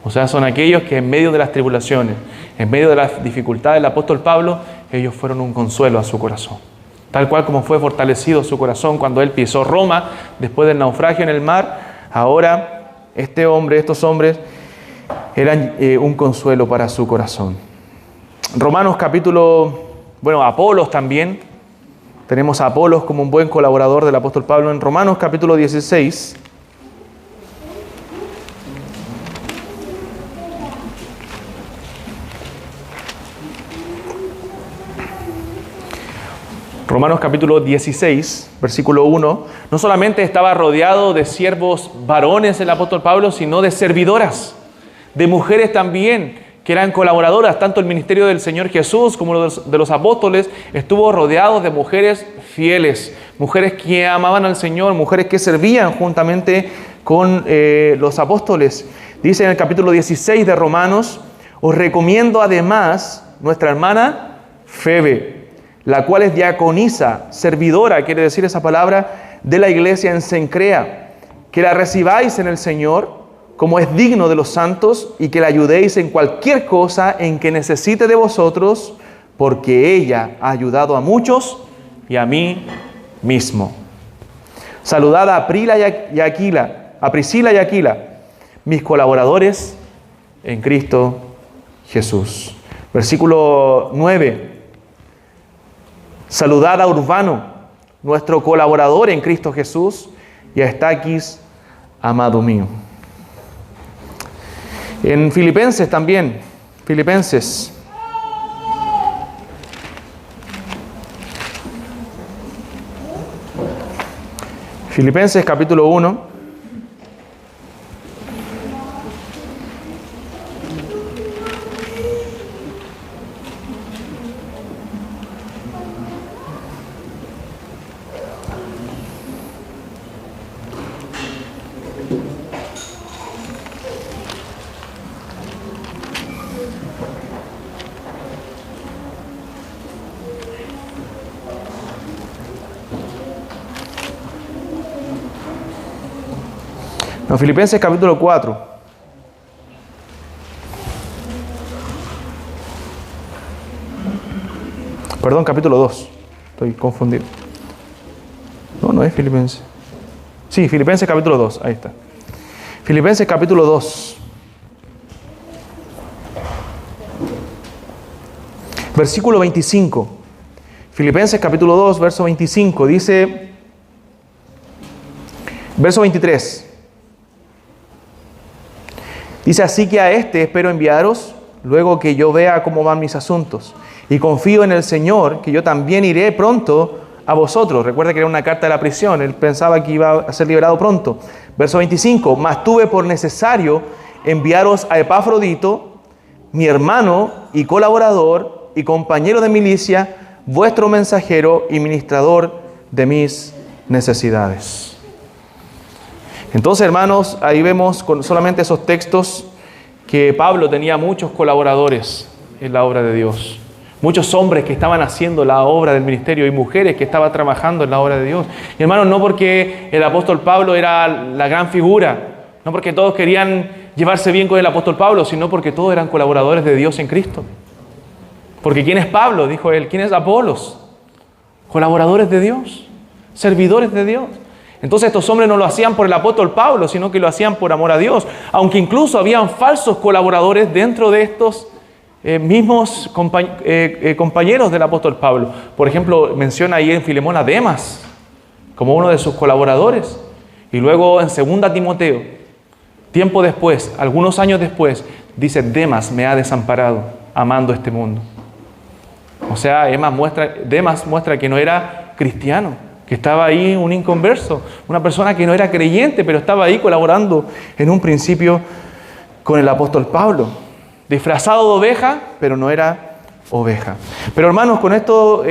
O sea, son aquellos que en medio de las tribulaciones, en medio de las dificultades del apóstol Pablo, ellos fueron un consuelo a su corazón. Tal cual como fue fortalecido su corazón cuando él pisó Roma, después del naufragio en el mar, ahora estos hombres eran un consuelo para su corazón. Apolos también, Tenemos a Apolos como un buen colaborador del apóstol Pablo. En Romanos capítulo 16, Romanos capítulo 16, versículo 1, no solamente estaba rodeado de siervos varones el apóstol Pablo, sino de servidoras, de mujeres también, que eran colaboradoras. Tanto el ministerio del Señor Jesús como de los apóstoles estuvo rodeado de mujeres fieles, mujeres que amaban al Señor, mujeres que servían juntamente con los apóstoles. Dice en el capítulo 16 de Romanos: os recomiendo además nuestra hermana Febe, la cual es diaconisa, servidora, quiere decir esa palabra, de la iglesia en Cencrea, que la recibáis en el Señor, como es digno de los santos, y que la ayudéis en cualquier cosa en que necesite de vosotros, porque ella ha ayudado a muchos y a mí mismo. Saludad a Priscila y Aquila, mis colaboradores en Cristo Jesús. Versículo 9. Saludad a Urbano, nuestro colaborador en Cristo Jesús, y a Estaquis, amado mío. En Filipenses también, Filipenses capítulo 1. No, Filipenses capítulo 4. Perdón, capítulo 2. Estoy confundido. No es Filipenses. Sí, Filipenses capítulo 2. Ahí está. Filipenses capítulo 2. Versículo 25. Filipenses capítulo 2, verso 25. Dice, verso 23. Dice: así que a este espero enviaros, luego que yo vea cómo van mis asuntos. Y confío en el Señor, que yo también iré pronto a vosotros. Recuerda que era una carta de la prisión. Él pensaba que iba a ser liberado pronto. Verso 25. Mas tuve por necesario enviaros a Epafrodito, mi hermano y colaborador y compañero de milicia, vuestro mensajero y ministrador de mis necesidades. Entonces, hermanos, ahí vemos con solamente esos textos que Pablo tenía muchos colaboradores en la obra de Dios. Muchos hombres que estaban haciendo la obra del ministerio y mujeres que estaban trabajando en la obra de Dios. Y hermanos, no porque el apóstol Pablo era la gran figura, no porque todos querían llevarse bien con el apóstol Pablo, sino porque todos eran colaboradores de Dios en Cristo. Porque ¿quién es Pablo?, dijo él. ¿Quién es Apolos? Colaboradores de Dios, servidores de Dios. Entonces estos hombres no lo hacían por el apóstol Pablo, sino que lo hacían por amor a Dios. Aunque incluso habían falsos colaboradores dentro de estos mismos compañeros del apóstol Pablo. Por ejemplo, menciona ahí en Filemón a Demas como uno de sus colaboradores. Y luego en 2 Timoteo, tiempo después, algunos años después, dice: Demas me ha desamparado amando este mundo. O sea, Demas muestra que no era cristiano, que estaba ahí un inconverso, una persona que no era creyente, pero estaba ahí colaborando en un principio con el apóstol Pablo. Disfrazado de oveja, pero no era oveja. Pero hermanos, con esto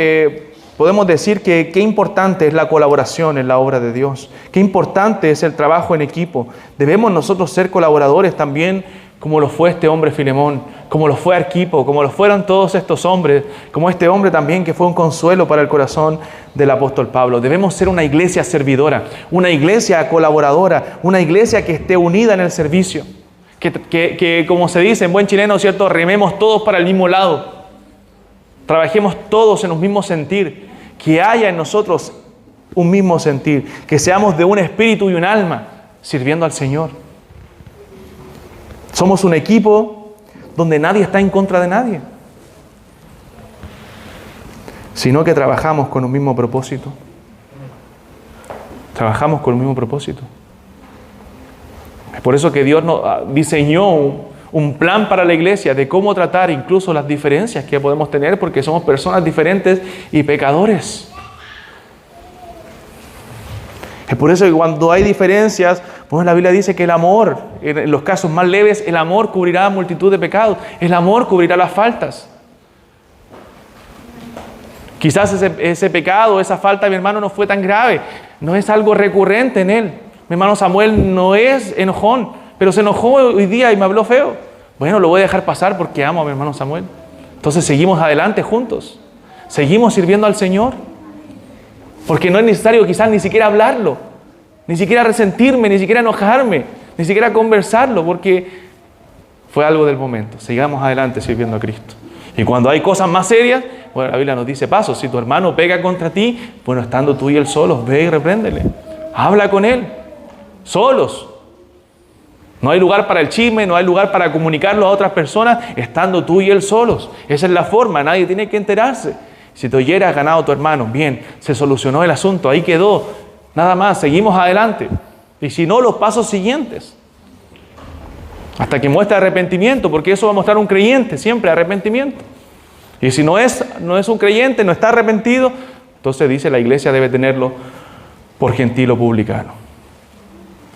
podemos decir que qué importante es la colaboración en la obra de Dios. Qué importante es el trabajo en equipo. Debemos nosotros ser colaboradores también, como lo fue este hombre Filemón, como lo fue Arquipo, como lo fueron todos estos hombres, como este hombre también que fue un consuelo para el corazón del apóstol Pablo. Debemos ser una iglesia servidora, una iglesia colaboradora, una iglesia que esté unida en el servicio. Que como se dice en buen chileno, ¿cierto?, rememos todos para el mismo lado. Trabajemos todos en un mismo sentir. Que haya en nosotros un mismo sentir. Que seamos de un espíritu y un alma sirviendo al Señor. Somos un equipo donde nadie está en contra de nadie. sino que trabajamos con un mismo propósito. Trabajamos con un mismo propósito. Es por eso que Dios nos diseñó un plan para la iglesia de cómo tratar incluso las diferencias que podemos tener, porque somos personas diferentes y pecadores. Es por eso que cuando hay diferencias, pues la Biblia dice que el amor, en los casos más leves, el amor cubrirá multitud de pecados. El amor cubrirá las faltas. Quizás ese pecado, esa falta de mi hermano no fue tan grave. No es algo recurrente en él. Mi hermano Samuel no es enojón, pero se enojó hoy día y me habló feo. Bueno, lo voy a dejar pasar porque amo a mi hermano Samuel. Entonces seguimos adelante juntos. Seguimos sirviendo al Señor. Porque no es necesario quizás ni siquiera hablarlo, ni siquiera resentirme, ni siquiera enojarme, ni siquiera conversarlo, porque fue algo del momento. Sigamos adelante sirviendo a Cristo. Y cuando hay cosas más serias, bueno, la Biblia nos dice paso. Si tu hermano pega contra ti, bueno, estando tú y él solos, ve y repréndele. Habla con él, solos. No hay lugar para el chisme, no hay lugar para comunicarlo a otras personas, estando tú y él solos. Esa es la forma, nadie tiene que enterarse. Si te oyera, has ganado a tu hermano. Bien, se solucionó el asunto, ahí quedó. Nada más, seguimos adelante. Y si no, los pasos siguientes. Hasta que muestre arrepentimiento, porque eso va a mostrar un creyente, siempre arrepentimiento. Y si no es un creyente, no está arrepentido, entonces dice la iglesia debe tenerlo por gentil o publicano.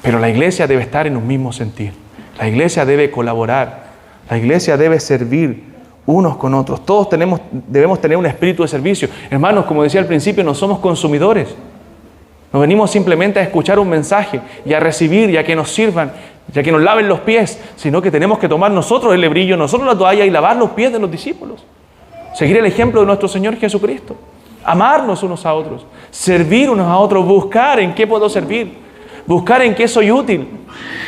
Pero la iglesia debe estar en un mismo sentir. La iglesia debe colaborar. La iglesia debe servir unos con otros. Todos debemos tener un espíritu de servicio. Hermanos, como decía al principio, no somos consumidores. No venimos simplemente a escuchar un mensaje y a recibir y a que nos sirvan, y a que nos laven los pies, sino que tenemos que tomar nosotros el lebrillo, nosotros la toalla y lavar los pies de los discípulos. Seguir el ejemplo de nuestro Señor Jesucristo. Amarnos unos a otros. Servir unos a otros. Buscar en qué puedo servir. Buscar en qué soy útil.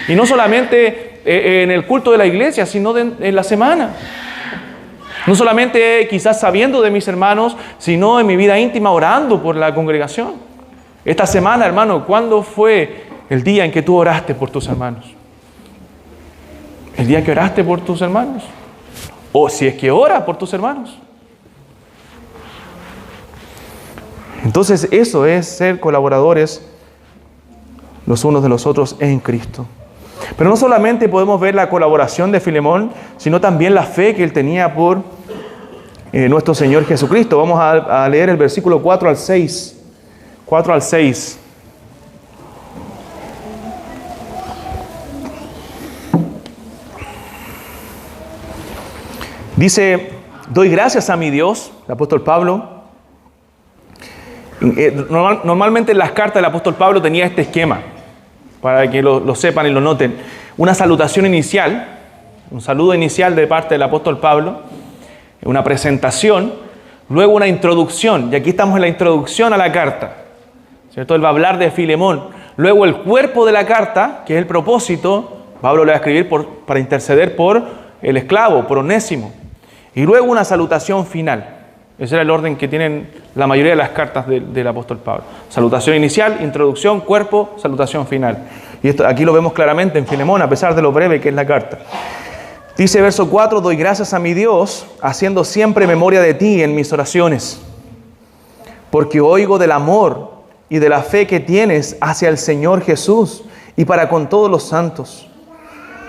Y no solamente en el culto de la iglesia, sino en la semana. No solamente quizás sabiendo de mis hermanos, sino en mi vida íntima orando por la congregación. Esta semana, hermano, ¿cuándo fue el día en que tú oraste por tus hermanos? ¿El día que oraste por tus hermanos? O si es que oras por tus hermanos. Entonces eso es ser colaboradores los unos de los otros en Cristo. Pero no solamente podemos ver la colaboración de Filemón, sino también la fe que él tenía por nuestro Señor Jesucristo. Vamos a leer el versículo 4 al 6. 4 al 6. Dice, doy gracias a mi Dios, el apóstol Pablo. Normalmente en las cartas del apóstol Pablo tenía este esquema, para que lo sepan y lo noten. Una salutación inicial, un saludo inicial de parte del apóstol Pablo, una presentación, luego una introducción, y aquí estamos en la introducción a la carta, ¿cierto? Él va a hablar de Filemón. Luego el cuerpo de la carta, que es el propósito, Pablo le va a escribir para interceder por el esclavo, por Onésimo. Y luego una salutación final. Ese era el orden que tienen la mayoría de las cartas del apóstol Pablo. Salutación inicial, introducción, cuerpo, salutación final. Y esto aquí lo vemos claramente en Filemón, a pesar de lo breve que es la carta. Dice verso 4, doy gracias a mi Dios, haciendo siempre memoria de ti en mis oraciones, porque oigo del amor y de la fe que tienes hacia el Señor Jesús y para con todos los santos,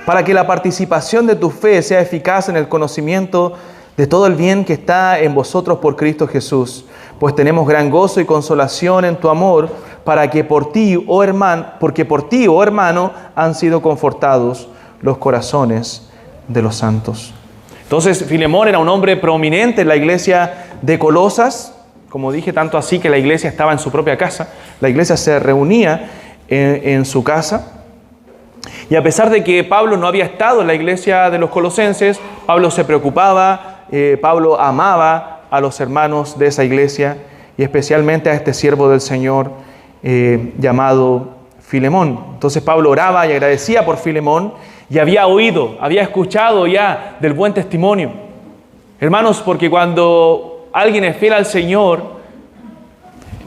para que la participación de tu fe sea eficaz en el conocimiento de todo el bien que está en vosotros por Cristo Jesús, pues tenemos gran gozo y consolación en tu amor, porque por ti, oh hermano, han sido confortados los corazones de los santos. Entonces, Filemón era un hombre prominente en la iglesia de Colosas, como dije, tanto así que la iglesia estaba en su propia casa, la iglesia se reunía en su casa. Y a pesar de que Pablo no había estado en la iglesia de los colosenses, Pablo se preocupaba, Pablo amaba a los hermanos de esa iglesia y especialmente a este siervo del Señor llamado Filemón. Entonces Pablo oraba y agradecía por Filemón y había escuchado ya del buen testimonio. Hermanos, porque cuando alguien es fiel al Señor,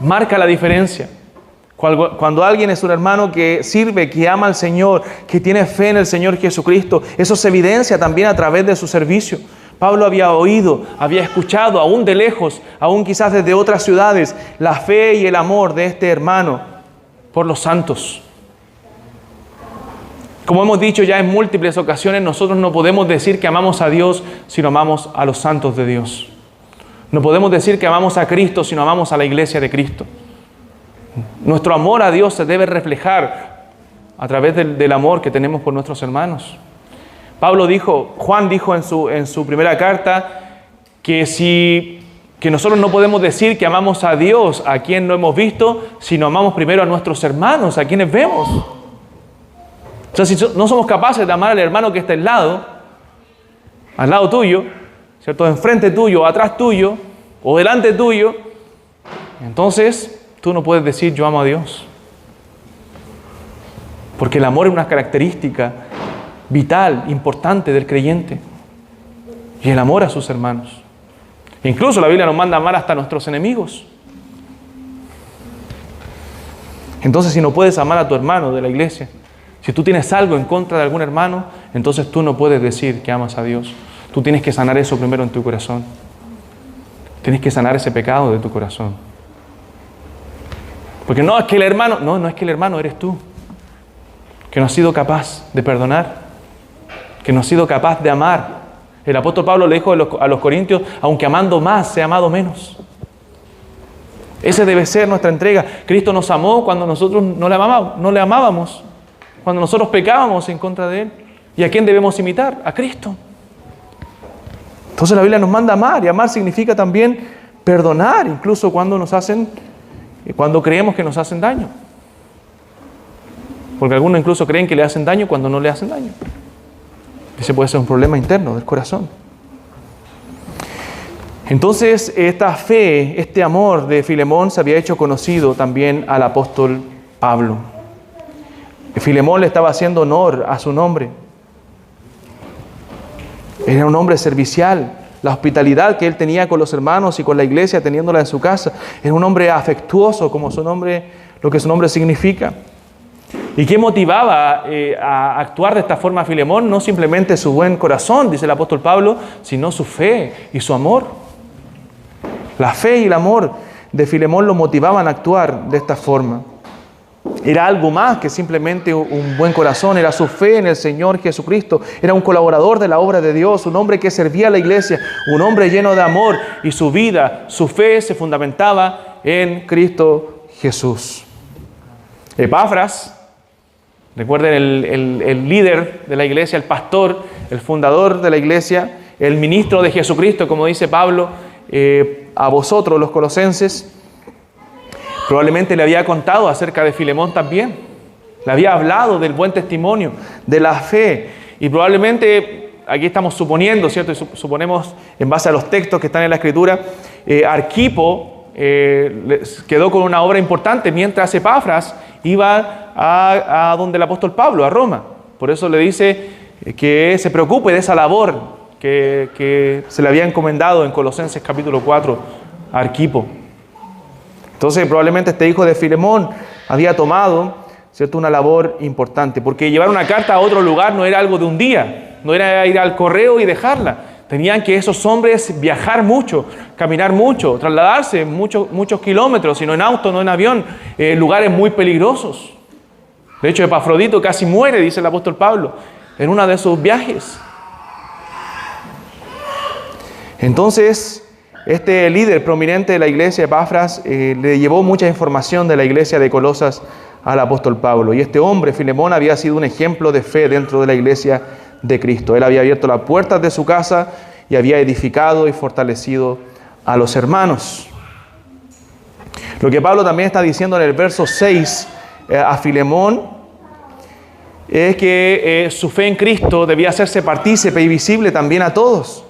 marca la diferencia. Cuando alguien es un hermano que sirve, que ama al Señor, que tiene fe en el Señor Jesucristo, eso se evidencia también a través de su servicio. Pablo había oído, había escuchado, aún de lejos, aún quizás desde otras ciudades, la fe y el amor de este hermano por los santos. Como hemos dicho ya en múltiples ocasiones, nosotros no podemos decir que amamos a Dios si no amamos a los santos de Dios. No podemos decir que amamos a Cristo si no amamos a la iglesia de Cristo. Nuestro amor a Dios se debe reflejar a través del amor que tenemos por nuestros hermanos. Juan dijo en su primera carta que nosotros no podemos decir que amamos a Dios a quien no hemos visto, sino amamos primero a nuestros hermanos, a quienes vemos. O sea, si no somos capaces de amar al hermano que está al lado tuyo, ¿cierto? Enfrente tuyo, atrás tuyo o delante tuyo, entonces tú no puedes decir yo amo a Dios. Porque el amor es una característica vital, importante del creyente. Y el amor a sus hermanos. Incluso la Biblia nos manda a amar hasta a nuestros enemigos. Entonces, si no puedes amar a tu hermano de la iglesia, si tú tienes algo en contra de algún hermano, entonces tú no puedes decir que amas a Dios. Tú tienes que sanar eso primero en tu corazón. Tienes que sanar ese pecado de tu corazón. Porque no es que el hermano, no es que el hermano eres tú, que no has sido capaz de perdonar, que no has sido capaz de amar. El apóstol Pablo le dijo a los corintios, aunque amando más, se ha amado menos. Ese debe ser nuestra entrega. Cristo nos amó cuando nosotros no le amábamos, cuando nosotros pecábamos en contra de Él. ¿Y a quién debemos imitar? A Cristo. Entonces la Biblia nos manda a amar, y amar significa también perdonar, incluso cuando creemos que nos hacen daño. Porque algunos incluso creen que le hacen daño cuando no le hacen daño. Ese puede ser un problema interno del corazón. Entonces, esta fe, este amor de Filemón se había hecho conocido también al apóstol Pablo. Filemón le estaba haciendo honor a su nombre. Era un hombre servicial. La hospitalidad que él tenía con los hermanos y con la iglesia, teniéndola en su casa. Era un hombre afectuoso, como lo que su nombre significa. ¿Y qué motivaba a actuar de esta forma a Filemón? No simplemente su buen corazón, dice el apóstol Pablo, sino su fe y su amor. La fe y el amor de Filemón lo motivaban a actuar de esta forma. Era algo más que simplemente un buen corazón, era su fe en el Señor Jesucristo. Era un colaborador de la obra de Dios, un hombre que servía a la iglesia, un hombre lleno de amor, y su vida, su fe se fundamentaba en Cristo Jesús. Epafras, recuerden el líder de la iglesia, el pastor, el fundador de la iglesia, el ministro de Jesucristo, como dice Pablo, a vosotros los colosenses, probablemente le había contado acerca de Filemón también. Le había hablado del buen testimonio, de la fe. Y probablemente, aquí estamos suponiendo, ¿cierto? Y suponemos en base a los textos que están en la Escritura, Arquipo quedó con una obra importante mientras Epafras iba a donde el apóstol Pablo, a Roma. Por eso le dice que se preocupe de esa labor que se le había encomendado en Colosenses capítulo 4 a Arquipo. Entonces probablemente este hijo de Filemón había tomado, ¿cierto?, una labor importante, porque llevar una carta a otro lugar no era algo de un día, no era ir al correo y dejarla. Tenían que esos hombres viajar mucho, caminar mucho, trasladarse muchos kilómetros, y no en auto, no en avión, lugares muy peligrosos. De hecho, Epafrodito casi muere, dice el apóstol Pablo, en uno de esos viajes. Entonces, este líder prominente de la iglesia, Epafras, le llevó mucha información de la iglesia de Colosas al apóstol Pablo. Y este hombre, Filemón, había sido un ejemplo de fe dentro de la iglesia de Cristo. Él había abierto las puertas de su casa y había edificado y fortalecido a los hermanos. Lo que Pablo también está diciendo en el verso 6 a Filemón es que su fe en Cristo debía hacerse partícipe y visible también a todos.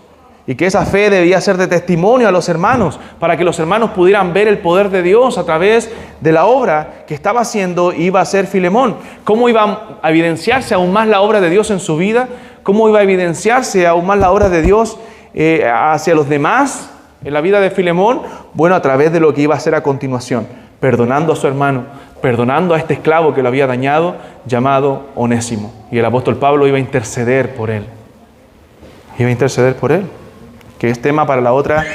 Y que esa fe debía ser de testimonio a los hermanos, para que los hermanos pudieran ver el poder de Dios a través de la obra que estaba haciendo y iba a hacer Filemón. ¿Cómo iba a evidenciarse aún más la obra de Dios en su vida? ¿Cómo iba a evidenciarse aún más la obra de Dios hacia los demás en la vida de Filemón? Bueno, a través de lo que iba a hacer a continuación, perdonando a su hermano, perdonando a este esclavo que lo había dañado, llamado Onésimo. Y el apóstol Pablo iba a interceder por él. Iba a interceder por él. que es tema para la otra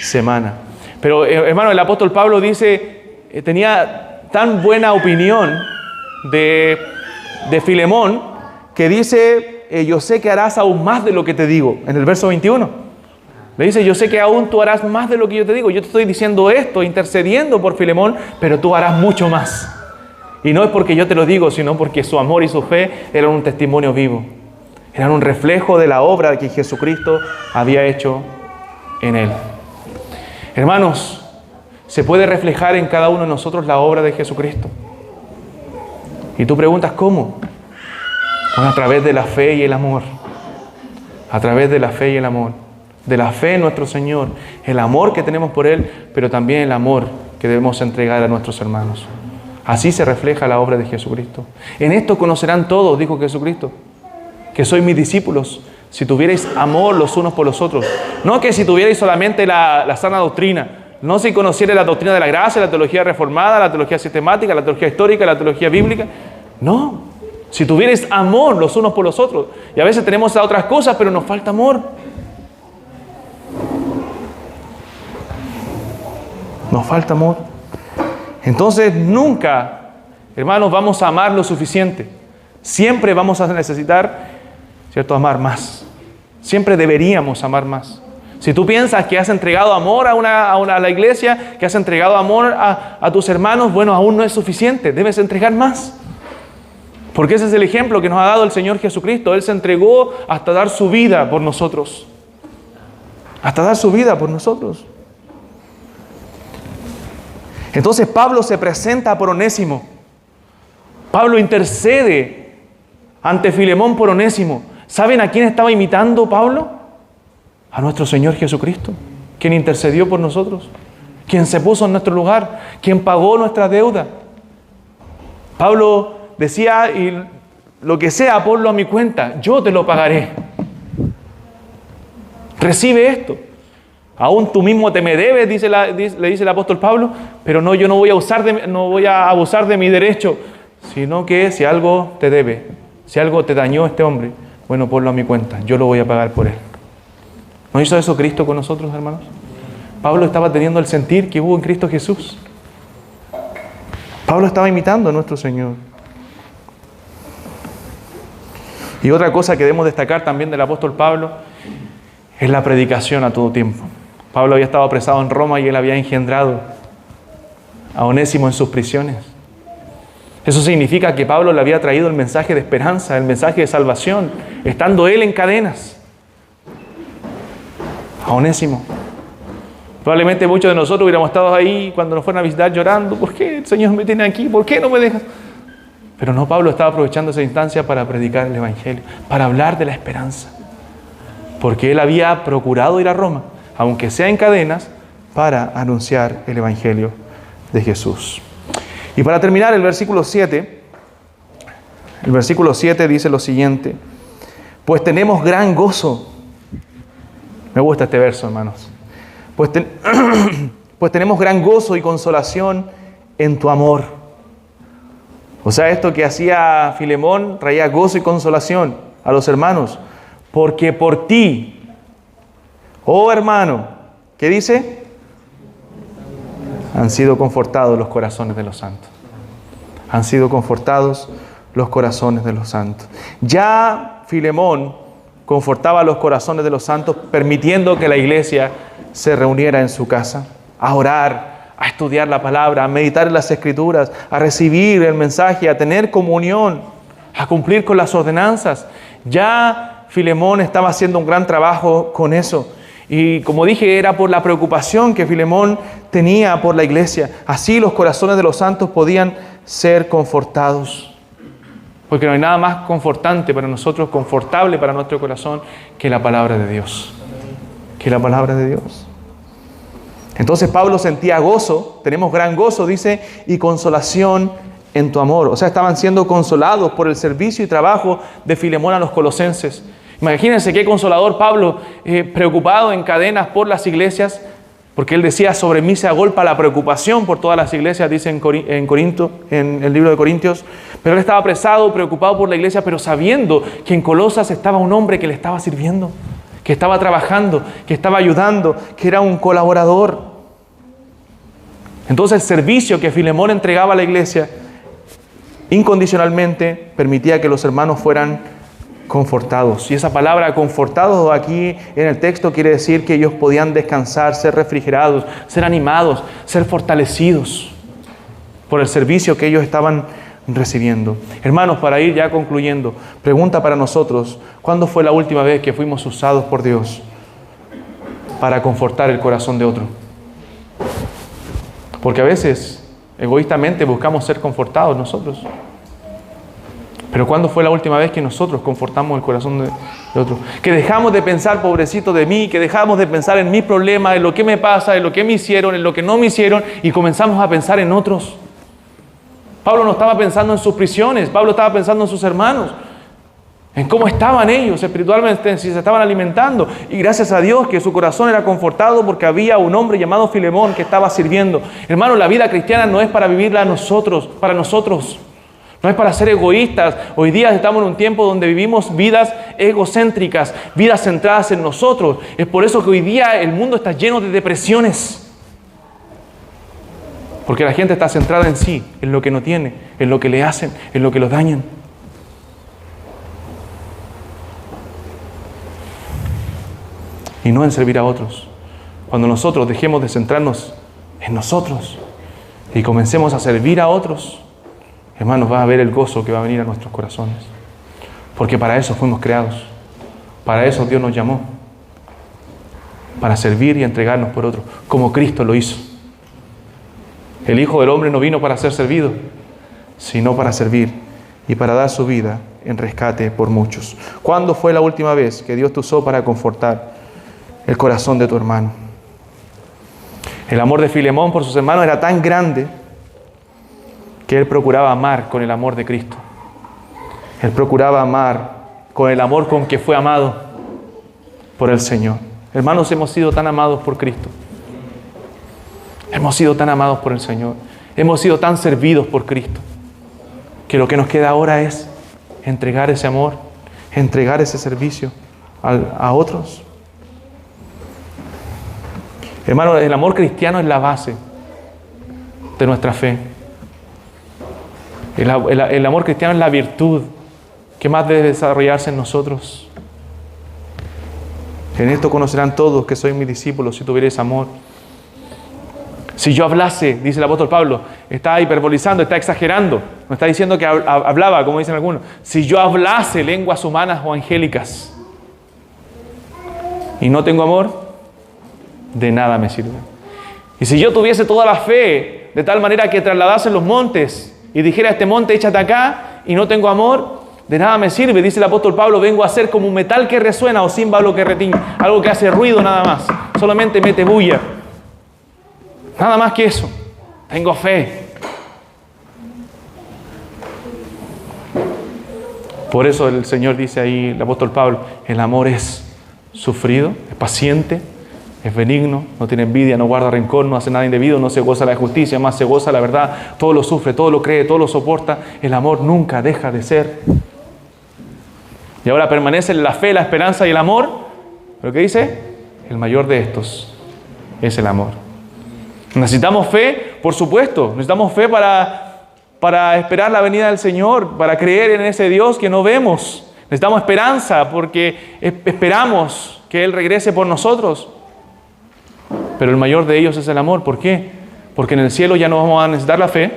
semana. Pero hermano, el apóstol Pablo dice, tenía tan buena opinión de Filemón, que dice, yo sé que harás aún más de lo que te digo, en el verso 21. Le dice, yo sé que aún tú harás más de lo que yo te digo. Yo te estoy diciendo esto, intercediendo por Filemón, pero tú harás mucho más. Y no es porque yo te lo digo, sino porque su amor y su fe eran un testimonio vivo. Eran un reflejo de la obra que Jesucristo había hecho en él. Hermanos, se puede reflejar en cada uno de nosotros la obra de Jesucristo. Y tú preguntas, ¿cómo? Bueno, a través de la fe y el amor. A través de la fe y el amor. De la fe en nuestro Señor, el amor que tenemos por Él, pero también el amor que debemos entregar a nuestros hermanos. Así se refleja la obra de Jesucristo. En esto conocerán todos, dijo Jesucristo, que sois mis discípulos, si tuvierais amor los unos por los otros. No que si tuvierais solamente la sana doctrina, no si conocierais la doctrina de la gracia, la teología reformada, la teología sistemática, la teología histórica, la teología bíblica. No, si tuvierais amor los unos por los otros. Y a veces tenemos otras cosas, pero nos falta amor. Nos falta amor. Entonces nunca, hermanos, vamos a amar lo suficiente. Siempre vamos a necesitar, ¿cierto?, amar más. Siempre deberíamos amar más. Si tú piensas que has entregado amor a la iglesia, que has entregado amor a tus hermanos, bueno, aún no es suficiente. Debes entregar más. Porque ese es el ejemplo que nos ha dado el Señor Jesucristo. Él se entregó hasta dar su vida por nosotros. Hasta dar su vida por nosotros. Entonces Pablo se presenta por Onésimo. Pablo intercede ante Filemón por Onésimo. ¿Saben a quién estaba imitando Pablo? A nuestro Señor Jesucristo, quien intercedió por nosotros, quien se puso en nuestro lugar, quien pagó nuestra deuda. Pablo decía, y lo que sea, ponlo a mi cuenta, yo te lo pagaré. Recibe esto. Aún tú mismo te me debes, le dice el apóstol Pablo, pero no, yo no voy a abusar de mi derecho, sino que si algo te debe, si algo te dañó este hombre, bueno, ponlo a mi cuenta, yo lo voy a pagar por él. ¿No hizo eso Cristo con nosotros, hermanos? Pablo estaba teniendo el sentir que hubo en Cristo Jesús. Pablo estaba imitando a nuestro Señor. Y otra cosa que debemos destacar también del apóstol Pablo es la predicación a todo tiempo. Pablo había estado apresado en Roma y él había engendrado a Onésimo en sus prisiones. Eso significa que Pablo le había traído el mensaje de esperanza, el mensaje de salvación, estando él en cadenas. A Onésimo. Probablemente muchos de nosotros hubiéramos estado ahí cuando nos fueron a visitar llorando. ¿Por qué el Señor me tiene aquí? ¿Por qué no me dejas? Pero no, Pablo estaba aprovechando esa instancia para predicar el Evangelio, para hablar de la esperanza. Porque él había procurado ir a Roma, aunque sea en cadenas, para anunciar el Evangelio de Jesús. Y para terminar, el versículo 7 dice lo siguiente: pues tenemos gran gozo. Me gusta este verso, hermanos. Pues tenemos gran gozo y consolación en tu amor. O sea, esto que hacía Filemón traía gozo y consolación a los hermanos. Porque por ti, oh hermano, ¿qué dice? Han sido confortados los corazones de los santos. Han sido confortados los corazones de los santos. Ya Filemón confortaba los corazones de los santos, permitiendo que la iglesia se reuniera en su casa, a orar, a estudiar la palabra, a meditar en las Escrituras, a recibir el mensaje, a tener comunión, a cumplir con las ordenanzas. Ya Filemón estaba haciendo un gran trabajo con eso. Y como dije, era por la preocupación que Filemón tenía por la iglesia. Así los corazones de los santos podían ser confortados. Porque no hay nada más confortante para nosotros, confortable para nuestro corazón, que la palabra de Dios. Que la palabra de Dios. Entonces Pablo sentía gozo, tenemos gran gozo, dice, y consolación en tu amor. O sea, estaban siendo consolados por el servicio y trabajo de Filemón a los colosenses. Imagínense qué consolador Pablo, preocupado en cadenas por las iglesias, porque él decía, sobre mí se agolpa la preocupación por todas las iglesias, dice en el libro de Corintios. Pero él estaba apresado, preocupado por la iglesia, pero sabiendo que en Colosas estaba un hombre que le estaba sirviendo. que estaba trabajando, que estaba ayudando, que era un colaborador. Entonces el servicio que Filemón entregaba a la iglesia incondicionalmente permitía que los hermanos fueran confortados. Y esa palabra confortados aquí en el texto quiere decir que ellos podían descansar, ser refrigerados, ser animados, ser fortalecidos por el servicio que ellos estaban recibiendo. Hermanos, para ir ya concluyendo, pregunta para nosotros: ¿cuándo fue la última vez que fuimos usados por Dios para confortar el corazón de otro? Porque a veces, egoístamente, buscamos ser confortados nosotros. Pero ¿cuándo fue la última vez que nosotros confortamos el corazón de otro? Que dejamos de pensar, pobrecito de mí, que dejamos de pensar en mis problemas, en lo que me pasa, en lo que me hicieron, en lo que no me hicieron, y comenzamos a pensar en otros. Pablo no estaba pensando en sus prisiones, Pablo estaba pensando en sus hermanos, en cómo estaban ellos espiritualmente, si se estaban alimentando. Y gracias a Dios que su corazón era confortado porque había un hombre llamado Filemón que estaba sirviendo. Hermano, la vida cristiana no es para vivirla para nosotros. No es para ser egoístas. Hoy día estamos en un tiempo donde vivimos vidas egocéntricas, vidas centradas en nosotros. Es por eso que hoy día el mundo está lleno de depresiones. Porque la gente está centrada en sí, en lo que no tiene, en lo que le hacen, en lo que los dañan. Y no en servir a otros. Cuando nosotros dejemos de centrarnos en nosotros y comencemos a servir a otros, hermanos, va a ver el gozo que va a venir a nuestros corazones. Porque para eso fuimos creados. Para eso Dios nos llamó. Para servir y entregarnos por otros, como Cristo lo hizo. El Hijo del Hombre no vino para ser servido, sino para servir y para dar su vida en rescate por muchos. ¿Cuándo fue la última vez que Dios te usó para confortar el corazón de tu hermano? El amor de Filemón por sus hermanos era tan grande que él procuraba amar con el amor de Cristo. Él procuraba amar con el amor con que fue amado por el Señor. Hermanos, hemos sido tan amados por Cristo. Hemos sido tan amados por el Señor. Hemos sido tan servidos por Cristo, que lo que nos queda ahora es entregar ese amor, entregar ese servicio a otros. Hermano, el amor cristiano es la base de nuestra fe. El amor cristiano es la virtud que más debe desarrollarse en nosotros. En esto conocerán todos que sois mis discípulos si tuvierais amor. Si yo hablase, dice el apóstol Pablo, está hiperbolizando, está exagerando. No está diciendo que hablaba, como dicen algunos. Si yo hablase lenguas humanas o angélicas y no tengo amor, de nada me sirve. Y si yo tuviese toda la fe, de tal manera que trasladase los montes y dijera a este monte, échate acá, y no tengo amor, de nada me sirve. Dice el apóstol Pablo, vengo a ser como un metal que resuena o címbalo que retiñe, algo que hace ruido nada más, solamente mete bulla. Nada más que eso. Tengo fe. Por eso el Señor dice ahí, el apóstol Pablo, el amor es sufrido, es paciente, es benigno, no tiene envidia, no guarda rencor, no hace nada indebido, no se goza la justicia, más se goza la verdad, todo lo sufre, todo lo cree, todo lo soporta. El amor nunca deja de ser. Y ahora permanecen la fe, la esperanza y el amor. ¿Pero qué dice? El mayor de estos es el amor. Necesitamos fe, por supuesto. Necesitamos fe para esperar la venida del Señor, para creer en ese Dios que no vemos. Necesitamos esperanza porque esperamos que Él regrese por nosotros. Pero el mayor de ellos es el amor. ¿Por qué? Porque en el cielo ya no vamos a necesitar la fe.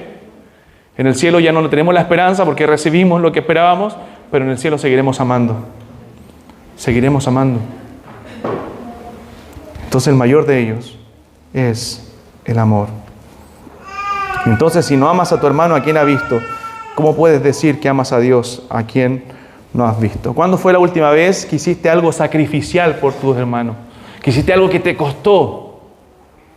En el cielo ya no tenemos la esperanza porque recibimos lo que esperábamos. Pero en el cielo seguiremos amando. Seguiremos amando. Entonces el mayor de ellos es el amor. Entonces, si no amas a tu hermano a quien has visto, ¿cómo puedes decir que amas a Dios a quien no has visto? ¿Cuándo fue la última vez que hiciste algo sacrificial por tus hermanos? Que hiciste algo que te costó,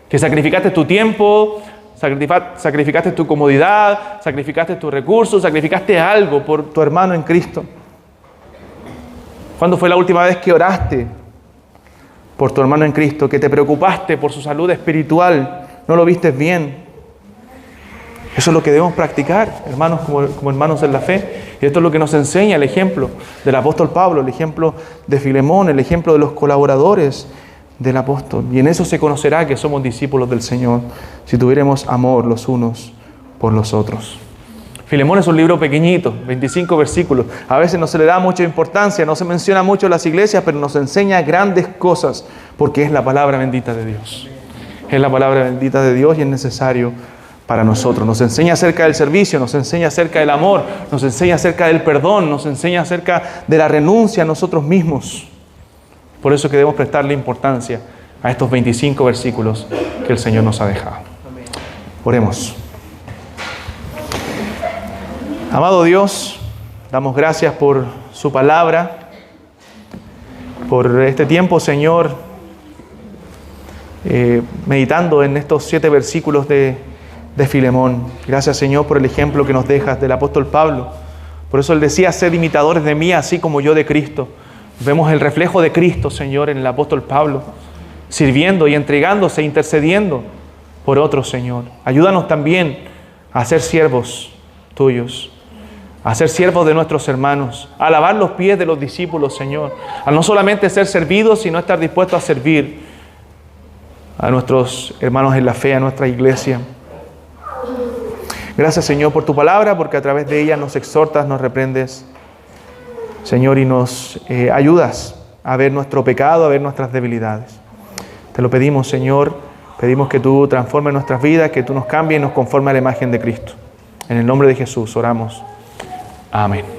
que sacrificaste tu tiempo, sacrificaste tu comodidad, sacrificaste tus recursos, sacrificaste algo por tu hermano en Cristo. ¿Cuándo fue la última vez que oraste por tu hermano en Cristo, que te preocupaste por su salud espiritual, no lo vistes bien? Eso es lo que debemos practicar, hermanos, como hermanos en la fe. Y esto es lo que nos enseña el ejemplo del apóstol Pablo, el ejemplo de Filemón, el ejemplo de los colaboradores del apóstol. Y en eso se conocerá que somos discípulos del Señor, si tuviéramos amor los unos por los otros. Filemón es un libro pequeñito, 25 versículos. A veces no se le da mucha importancia, no se menciona mucho en las iglesias, pero nos enseña grandes cosas, porque es la palabra bendita de Dios. Es la palabra bendita de Dios y es necesario para nosotros. Nos enseña acerca del servicio, nos enseña acerca del amor, nos enseña acerca del perdón, nos enseña acerca de la renuncia a nosotros mismos. Por eso que debemos prestarle importancia a estos 25 versículos que el Señor nos ha dejado. Oremos. Amado Dios, damos gracias por su palabra, por este tiempo, Señor, meditando en estos 7 versículos de Filemón. Gracias, Señor, por el ejemplo que nos dejas del apóstol Pablo. Por eso él decía, sed imitadores de mí, así como yo de Cristo. Vemos el reflejo de Cristo, Señor, en el apóstol Pablo, sirviendo y entregándose, intercediendo por otros, Señor. Ayúdanos también a ser siervos tuyos, a ser siervos de nuestros hermanos, a lavar los pies de los discípulos, Señor, a no solamente ser servidos, sino estar dispuestos a servir a nuestros hermanos en la fe, a nuestra iglesia. Gracias, Señor, por tu palabra, porque a través de ella nos exhortas, nos reprendes, Señor, y nos ayudas a ver nuestro pecado, a ver nuestras debilidades. Te lo pedimos, Señor, pedimos que tú transformes nuestras vidas, que tú nos cambies y nos conformes a la imagen de Cristo. En el nombre de Jesús oramos. Amén.